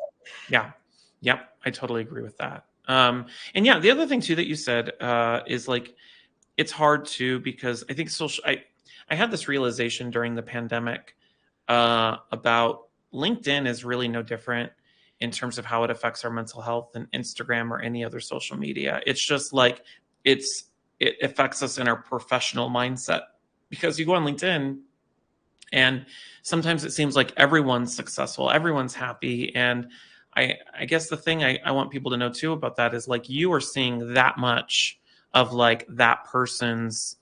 Yeah. Yep. I totally agree with that. And yeah, the other thing too that you said is like it's hard too because I think I had this realization during the pandemic about LinkedIn is really no different in terms of how it affects our mental health than Instagram or any other social media. It's just like it affects us in our professional mindset because you go on LinkedIn and sometimes it seems like everyone's successful, everyone's happy. And I guess the thing I want people to know too about that is like you are seeing that much of like that person's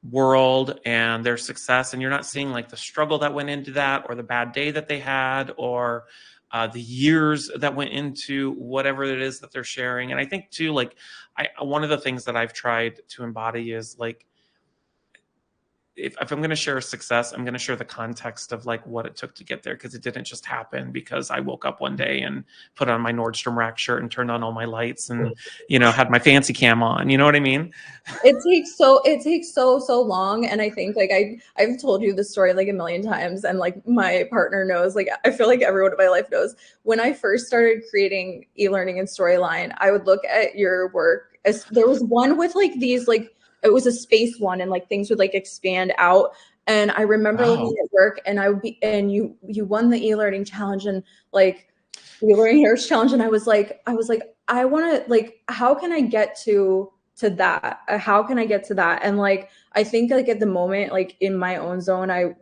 world and their success, and you're not seeing like the struggle that went into that or the bad day that they had or the years that went into whatever it is that they're sharing. And I think too, like one of the things that I've tried to embody is like if I'm going to share a success, I'm going to share the context of like what it took to get there, because it didn't just happen because I woke up one day and put on my Nordstrom Rack shirt and turned on all my lights and had my fancy cam on. You know what I mean? It takes so long, and I think like I've told you this story like a million times, and like my partner knows, like I feel like everyone in my life knows. When I first started creating e-learning and Storyline, I would look at your work as there was one with like these like it was a space one and like things would like expand out. And I remember looking at work and I would be and you won the e-learning challenge and like the e-learning heroes challenge, and I was like I want to like how can I get to that? How can I get to that? And like I think like at the moment, like in my own zone, I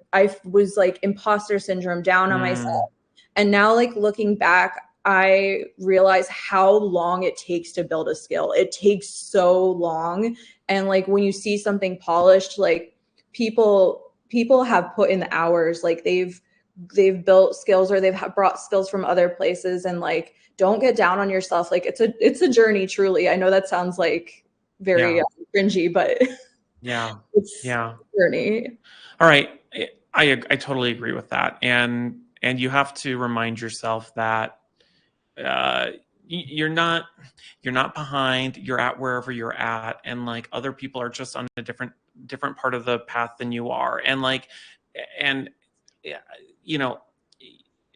was like imposter syndrome, down on myself. And now like looking back, I realize how long it takes to build a skill. It takes so long. And like when you see something polished, like people have put in the hours, like they've built skills or they've brought skills from other places. And like don't get down on yourself. Like it's a journey, truly. I know that sounds like very cringy, but Yeah. it's Yeah. a journey. All right. I totally agree with that. And you have to remind yourself that uh, you're not behind, you're at wherever you're at, and like other people are just on a different part of the path than you are. And like and you know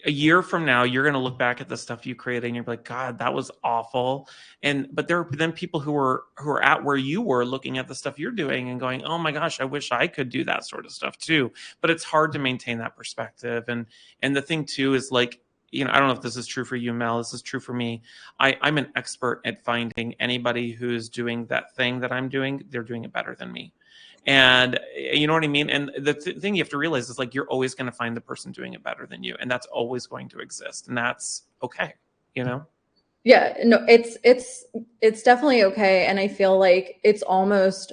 a year from now, you're going to look back at the stuff you created and you're like, God, that was awful. But there are then people who are at where you were looking at the stuff you're doing and going, oh my gosh, I wish I could do that sort of stuff too. But it's hard to maintain that perspective. And the thing too is like, I don't know if this is true for you, Mel. This is true for me. I'm an expert at finding anybody who's doing that thing that I'm doing. They're doing it better than me. And you know what I mean? And the thing you have to realize is like, you're always going to find the person doing it better than you. And that's always going to exist. And that's okay. Yeah, no, it's definitely okay. And I feel like it's almost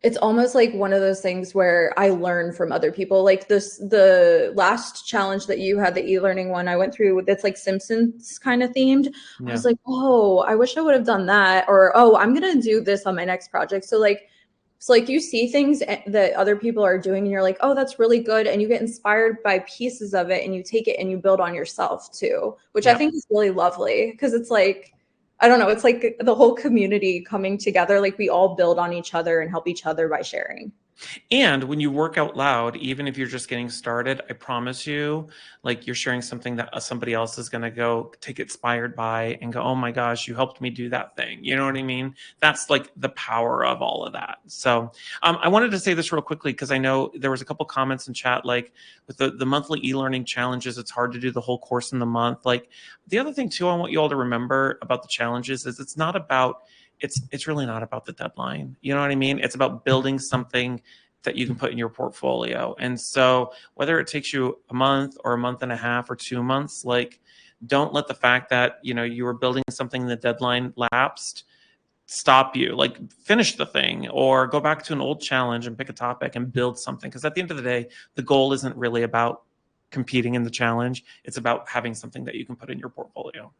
like one of those things where I learn from other people. Like the last challenge that you had, the e-learning one I went through, that's like Simpsons kind of themed. Yeah. I was like, oh, I wish I would have done that. Or, oh, I'm going to do this on my next project. So like you see things that other people are doing and you're like, oh, that's really good. And you get inspired by pieces of it and you take it and you build on yourself too, which I think is really lovely, because it's like, I don't know, it's like the whole community coming together. Like we all build on each other and help each other by sharing. And when you work out loud, even if you're just getting started, I promise you, like you're sharing something that somebody else is going to go take inspired by and go, oh my gosh, you helped me do that thing. You know what I mean? That's like the power of all of that. So I wanted to say this real quickly, because I know there was a couple comments in chat, like with the monthly e-learning challenges, it's hard to do the whole course in the month. Like the other thing too, I want you all to remember about the challenges is it's not about, it's really not about the deadline. You know what I mean? It's about building something that you can put in your portfolio. And so whether it takes you a month or a month and a half or 2 months, like don't let the fact that, you were building something, the deadline lapsed, stop you. Like finish the thing or go back to an old challenge and pick a topic and build something. Because at the end of the day, the goal isn't really about competing in the challenge. It's about having something that you can put in your portfolio,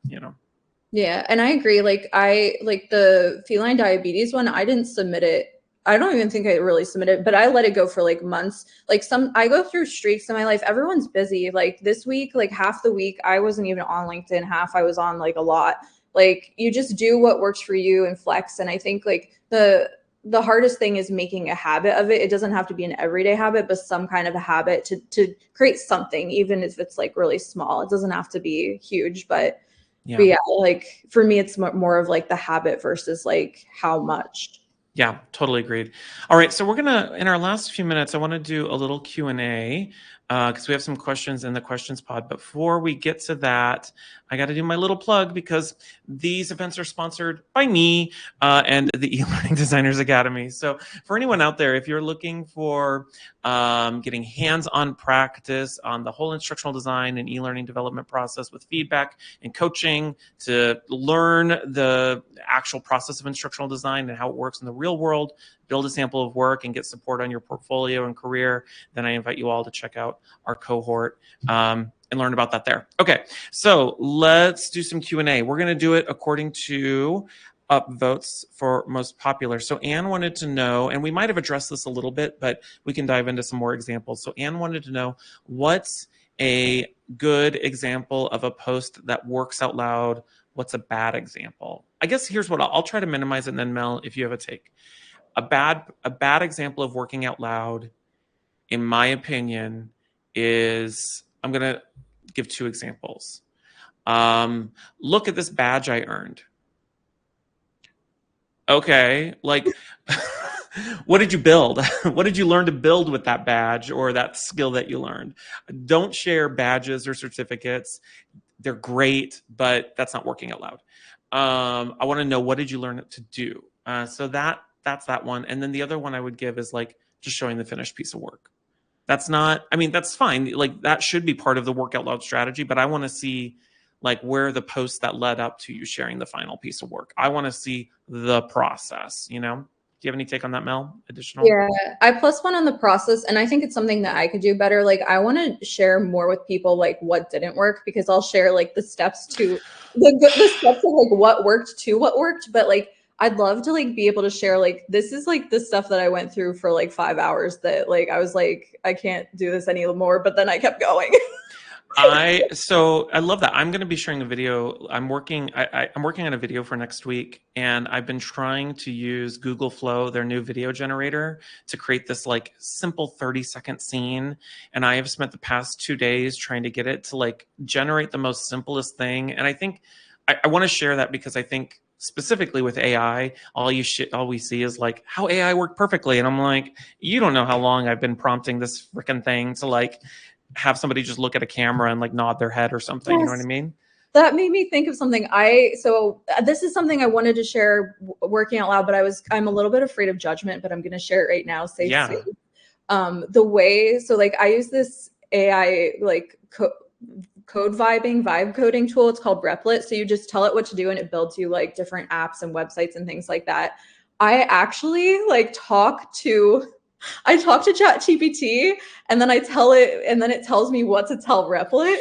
Yeah, and I agree. Like the feline diabetes one, I didn't submit it. I don't even think I really submitted it, but I let it go for like months. Like I go through streaks in my life. Everyone's busy. Like this week, like half the week, I wasn't even on LinkedIn. Half I was on like a lot. Like you just do what works for you and flex. And I think like the hardest thing is making a habit of it. It doesn't have to be an everyday habit, but some kind of a habit to create something, even if it's like really small. It doesn't have to be huge, but yeah, like for me, it's more of like the habit versus like how much. Yeah, totally agreed. All right, so we're gonna, in our last few minutes, I want to do a little Q&A because we have some questions in the questions pod. But before we get to that, I got to do my little plug because these events are sponsored by me and the eLearning Designers Academy. So for anyone out there, if you're looking for getting hands-on practice on the whole instructional design and e-learning development process with feedback and coaching to learn the actual process of instructional design and how it works in the real world, build a sample of work and get support on your portfolio and career, then I invite you all to check out our cohort and learn about that there. Okay, so let's do some Q&A. We're going to do it according to upvotes for most popular. So Anne wanted to know, and we might have addressed this a little bit, but we can dive into some more examples. So Anne wanted to know, what's a good example of a post that works out loud? What's a bad example? I guess here's what I'll try to minimize it, and then Mel, if you have a take. A bad example of working out loud, in my opinion, is, I'm going to give two examples. Look at this badge I earned. Okay, like, what did you build? What did you learn to build with that badge or that skill that you learned? Don't share badges or certificates. They're great, but that's not working out loud. I want to know, what did you learn to do? So that's that one. And then the other one I would give is like just showing the finished piece of work. That's not, I mean, that's fine. Like that should be part of the work out loud strategy, but I want to see like where the posts that led up to you sharing the final piece of work. I want to see the process, Do you have any take on that, Mel? Additional? Yeah, I plus one on the process, and I think it's something that I could do better. Like I want to share more with people like what didn't work, because I'll share like the steps to the steps of like what worked, but like I'd love to like be able to share like, this is like the stuff that I went through for like 5 hours that like I was like, I can't do this anymore, but then I kept going. I love that. I'm going to be sharing a video. I'm working on a video for next week, and I've been trying to use Google Flow, their new video generator, to create this like simple 30-second scene. And I have spent the past 2 days trying to get it to like generate the most simplest thing. And I think I want to share that because I think specifically with AI, all we see is like how AI worked perfectly. And I'm like, you don't know how long I've been prompting this freaking thing to like have somebody just look at a camera and like nod their head or something. You know what I Yes. mean? That made me think of something. This is something I wanted to share working out loud, but I'm a little bit afraid of judgment, but I'm going to share it right now. Safe Yeah. space. I use this AI like vibe coding tool. It's called Replit. So you just tell it what to do and it builds you like different apps and websites and things like that. I actually like I talk to ChatGPT and then I tell it and then it tells me what to tell Replit.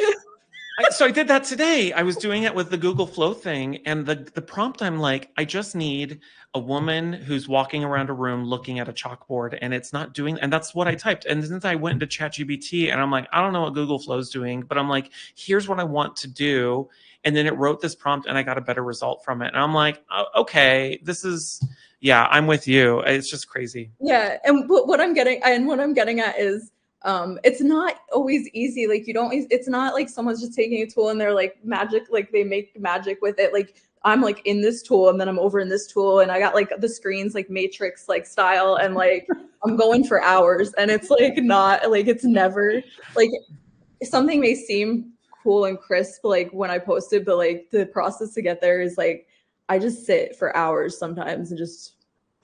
So I did that today. I was doing it with the Google Flow thing, and the prompt, I'm like, I just need a woman who's walking around a room looking at a chalkboard, and it's not doing, and that's what I typed. And then I went into ChatGPT, and I'm like, I don't know what Google Flow's doing, but I'm like, here's what I want to do, and then it wrote this prompt, and I got a better result from it. And I'm like, oh, okay, yeah, I'm with you. It's just crazy. Yeah, and what I'm getting at is it's not always easy. Like you don't it's not like someone's just taking a tool and they're like magic, like they make magic with it. Like I'm like in this tool and then I'm over in this tool and I got like the screens like matrix like style and like I'm going for hours and it's like not like it's never like something may seem cool and crisp like when I post it, but like the process to get there is like I just sit for hours sometimes and just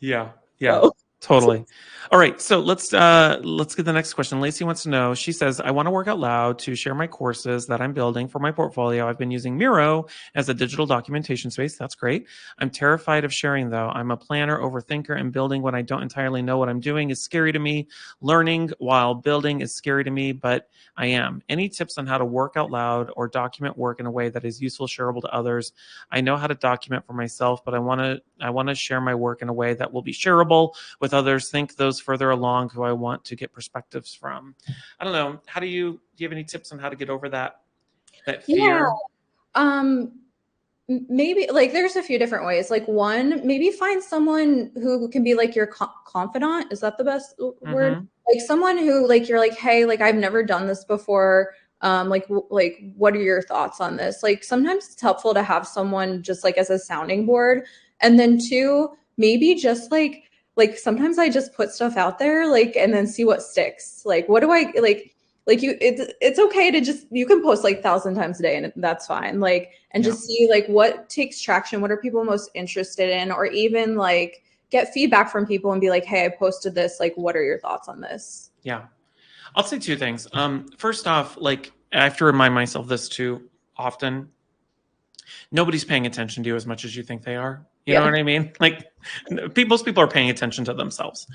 Yeah. Yeah. go. Totally. All right. So let's get the next question. Lacey wants to know. She says, I want to work out loud to share my courses that I'm building for my portfolio. I've been using Miro as a digital documentation space. That's great. I'm terrified of sharing though. I'm a planner, overthinker, and building when I don't entirely know what I'm doing is scary to me. Learning while building is scary to me, but I am. Any tips on how to work out loud or document work in a way that is useful, shareable to others? I know how to document for myself, but I want to share my work in a way that will be shareable with others. Think those further along who I want to get perspectives from. I don't know. Do you have any tips on how to get over that Yeah. fear? Maybe like there's a few different ways. Like one, maybe find someone who can be like your confidant. Is that the best word? Mm-hmm. Like someone who like you're like, hey, like I've never done this before. Like what are your thoughts on this? Like sometimes it's helpful to have someone just like as a sounding board. And then two, maybe just like sometimes I just put stuff out there like and then see what sticks. Like what do I like you it's okay to just you can post like 1,000 times a day and that's fine. Like and Yeah. just see like what takes traction, what are people most interested in, or even like get feedback from people and be like, hey, I posted this, like what are your thoughts on this? Yeah. I'll say two things. First off, like I have to remind myself this too often. Nobody's paying attention to you as much as you think they are. You know Yeah. what I mean? Like most people are paying attention to themselves.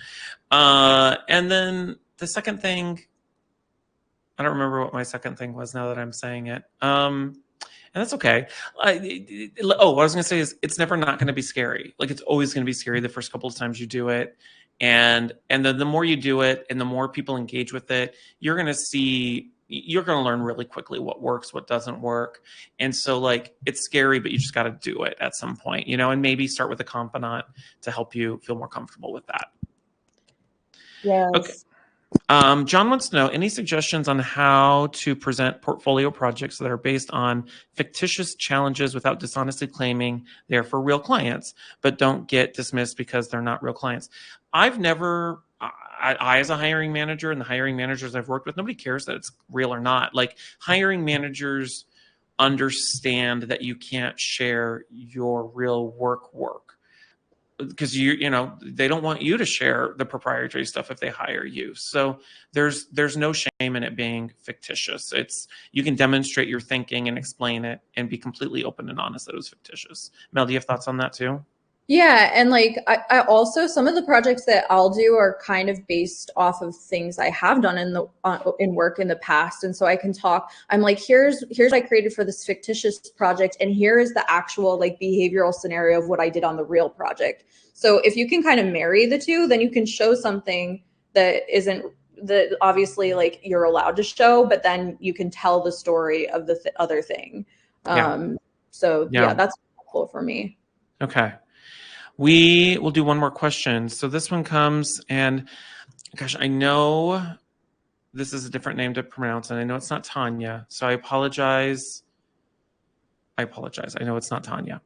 And then the second thing, I don't remember what my second thing was now that I'm saying it. And that's okay. What I was going to say is it's never not going to be scary. Like it's always going to be scary the first couple of times you do it. And then the more you do it and the more people engage with it, you're going to learn really quickly what works, what doesn't work. And so like it's scary, but you just got to do it at some point, and maybe start with a confidant to help you feel more comfortable with that. Okay. Yes. John wants to know any suggestions on how to present portfolio projects that are based on fictitious challenges without dishonestly claiming they're for real clients, but don't get dismissed because they're not real clients. I've never, I as a hiring manager and the hiring managers I've worked with, nobody cares that it's real or not. Like hiring managers understand that you can't share your real work because they don't want you to share the proprietary stuff if they hire you. So there's no shame in it being fictitious. You can demonstrate your thinking and explain it and be completely open and honest that it was fictitious. Mel, do you have thoughts on that too? Yeah, and like I also some of the projects that I'll do are kind of based off of things I have done in work in the past, and so I can talk. I'm like, here's what I created for this fictitious project, and here is the actual like behavioral scenario of what I did on the real project. So if you can kind of marry the two, then you can show something that isn't that obviously like you're allowed to show, but then you can tell the story of the other thing. So yeah, that's helpful for me. Okay. We will do one more question. So this one comes, and gosh, I know this is a different name to pronounce, and I know it's not Tanya, so I apologize. I know it's not Tanya.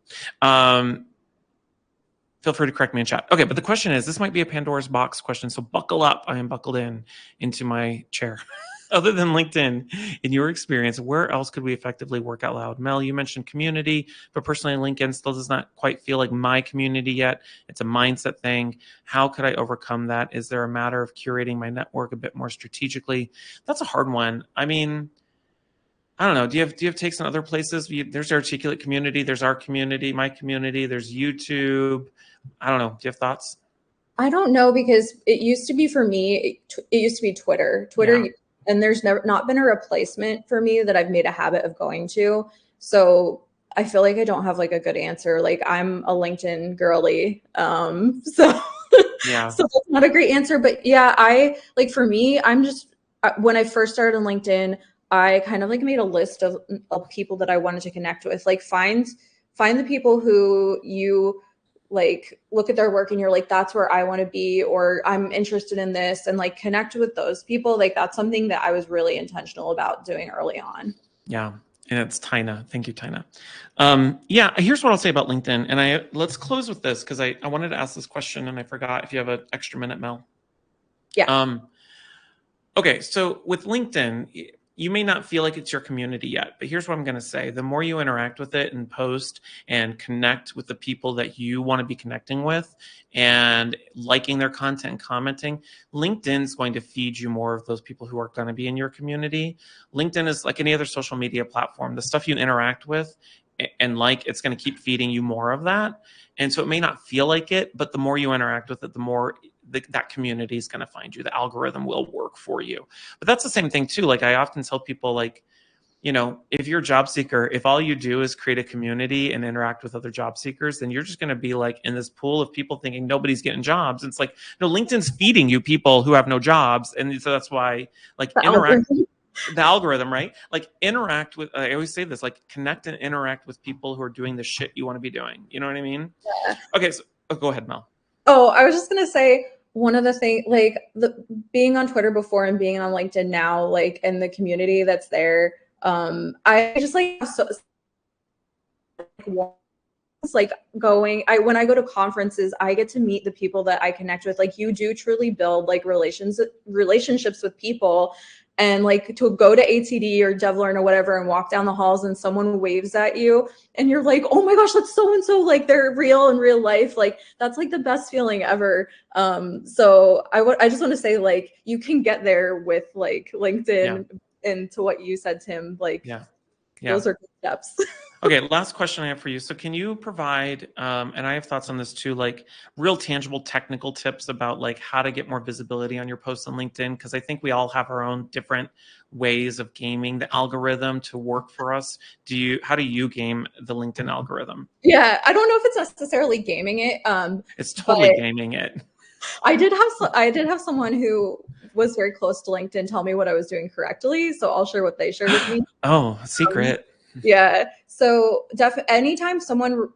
Feel free to correct me in chat. Okay, but the question is, this might be a Pandora's box question, so buckle up. I am buckled into my chair. Other than LinkedIn, in your experience, where else could we effectively work out loud? Mel, you mentioned community, but personally, LinkedIn still does not quite feel like my community yet. It's a mindset thing. How could I overcome that? Is there a matter of curating my network a bit more strategically? That's a hard one. I mean, I don't know. Do you have takes on other places? There's Articulate community. There's our community, my community. There's YouTube. I don't know. Do you have thoughts? I don't know, because it used to be for me, it used to be Twitter. Twitter, yeah. And there's not been a replacement for me that I've made a habit of going to. So I feel like I don't have like a good answer. Like I'm a LinkedIn girly. So yeah. So that's not a great answer. But yeah, for me, when I first started on LinkedIn, I kind of like made a list of people that I wanted to connect with. Like find the people who you like look at their work and you're like, that's where I want to be, or I'm interested in this, and like connect with those people. Like that's something that I was really intentional about doing early on. Yeah. And it's Tina. Thank you, Tina. Yeah, here's what I'll say about LinkedIn. And let's close with this, because I wanted to ask this question and I forgot. If you have an extra minute, Mel. Yeah. Okay, so with LinkedIn, you may not feel like it's your community yet, but here's what I'm going to say. The more you interact with it and post and connect with the people that you want to be connecting with and liking their content and commenting, LinkedIn is going to feed you more of those people who are going to be in your community. LinkedIn is like any other social media platform. The stuff you interact with and like, it's going to keep feeding you more of that. And so it may not feel like it, but the more you interact with it, the more that community is going to find you. The algorithm will work for you. But that's the same thing too. Like I often tell people, like, you know, if you're a job seeker, if all you do is create a community and interact with other job seekers, then you're just going to be like in this pool of people thinking nobody's getting jobs. It's like, no, LinkedIn's feeding you people who have no jobs. And so that's why, like, the algorithm, right? Like interact with, I always say this, like connect and interact with people who are doing the shit you want to be doing. You know what I mean? Yeah. Okay. So go ahead, Mel. Oh, I was just going to say, one of the things, like being on Twitter before and being on LinkedIn now, like in the community that's there, I just like when I go to conferences, I get to meet the people that I connect with. Like you do truly build like relationships with people. And like to go to ATD or DevLearn or whatever and walk down the halls and someone waves at you and you're like, oh my gosh, that's so-and-so, like they're real in real life. Like that's like the best feeling ever. So I just want to say, like, you can get there with like LinkedIn. And to what you said, Tim, like those are good steps. Okay, last question I have for you. So can you provide, and I have thoughts on this too, like real tangible technical tips about like how to get more visibility on your posts on LinkedIn? Because I think we all have our own different ways of gaming the algorithm to work for us. How do you game the LinkedIn algorithm? Yeah, I don't know if it's necessarily gaming it. It's totally gaming it. I did have someone who was very close to LinkedIn tell me what I was doing correctly. So I'll share what they shared with me. Oh, secret. Yeah. So anytime someone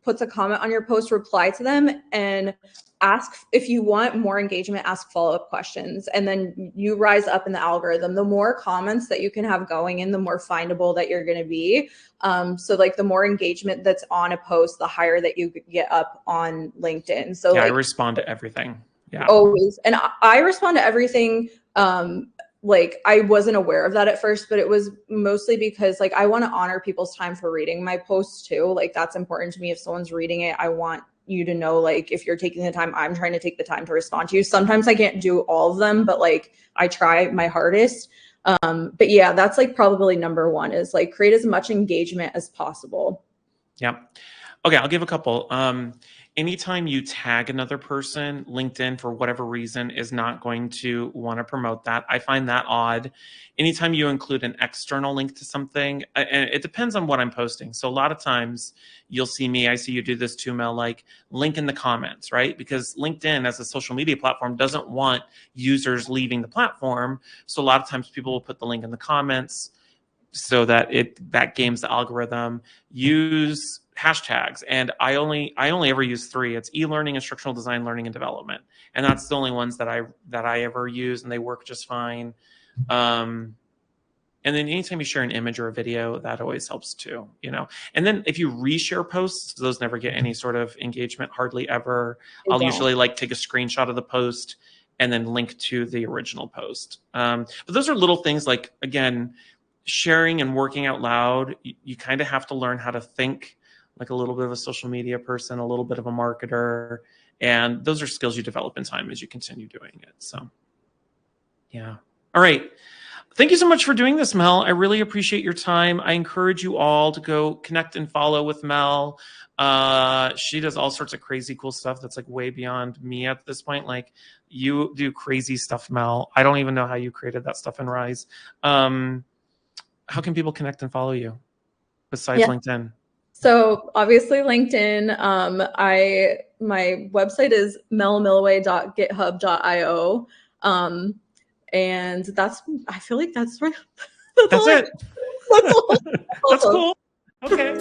puts a comment on your post, reply to them and ask, if you want more engagement, ask follow-up questions. And then you rise up in the algorithm. The more comments that you can have going in, the more findable that you're going to be. So like the more engagement that's on a post, the higher that you get up on LinkedIn. So yeah, like, I respond to everything. Yeah. Always. And I respond to everything. Like I wasn't aware of that at first, but it was mostly because like I want to honor people's time for reading my posts too. Like that's important to me. If someone's reading it, I want you to know, like, if you're taking the time, I'm trying to take the time to respond to you. Sometimes I can't do all of them, but like I try my hardest. But yeah, that's like probably number one, is like create as much engagement as possible. Yeah. Okay, I'll give a couple. anytime you tag another person, LinkedIn, for whatever reason, is not going to want to promote that. I find that odd. Anytime you include an external link to something, and it depends on what I'm posting. So a lot of times you'll see me, I see you do this too, Mel, like link in the comments, right? Because LinkedIn as a social media platform doesn't want users leaving the platform. So a lot of times people will put the link in the comments so that that games the algorithm. Use hashtags, and I only ever use 3. It's eLearning, instructional design, learning, and development, and that's the only ones that I ever use, and they work just fine. And then anytime you share an image or a video, that always helps too, And then if you reshare posts, those never get any sort of engagement, hardly ever. I'll usually like take a screenshot of the post and then link to the original post. But those are little things like, again, sharing and working out loud. You kind of have to learn how to think like a little bit of a social media person, a little bit of a marketer. And those are skills you develop in time as you continue doing it. So, yeah. All right. Thank you so much for doing this, Mel. I really appreciate your time. I encourage you all to go connect and follow with Mel. She does all sorts of crazy cool stuff that's like way beyond me at this point. Like, you do crazy stuff, Mel. I don't even know how you created that stuff in Rise. How can people connect and follow you besides LinkedIn? So obviously LinkedIn. My website is melmilloway.github.io. And I feel like that's right. That's it. That's cool. Okay.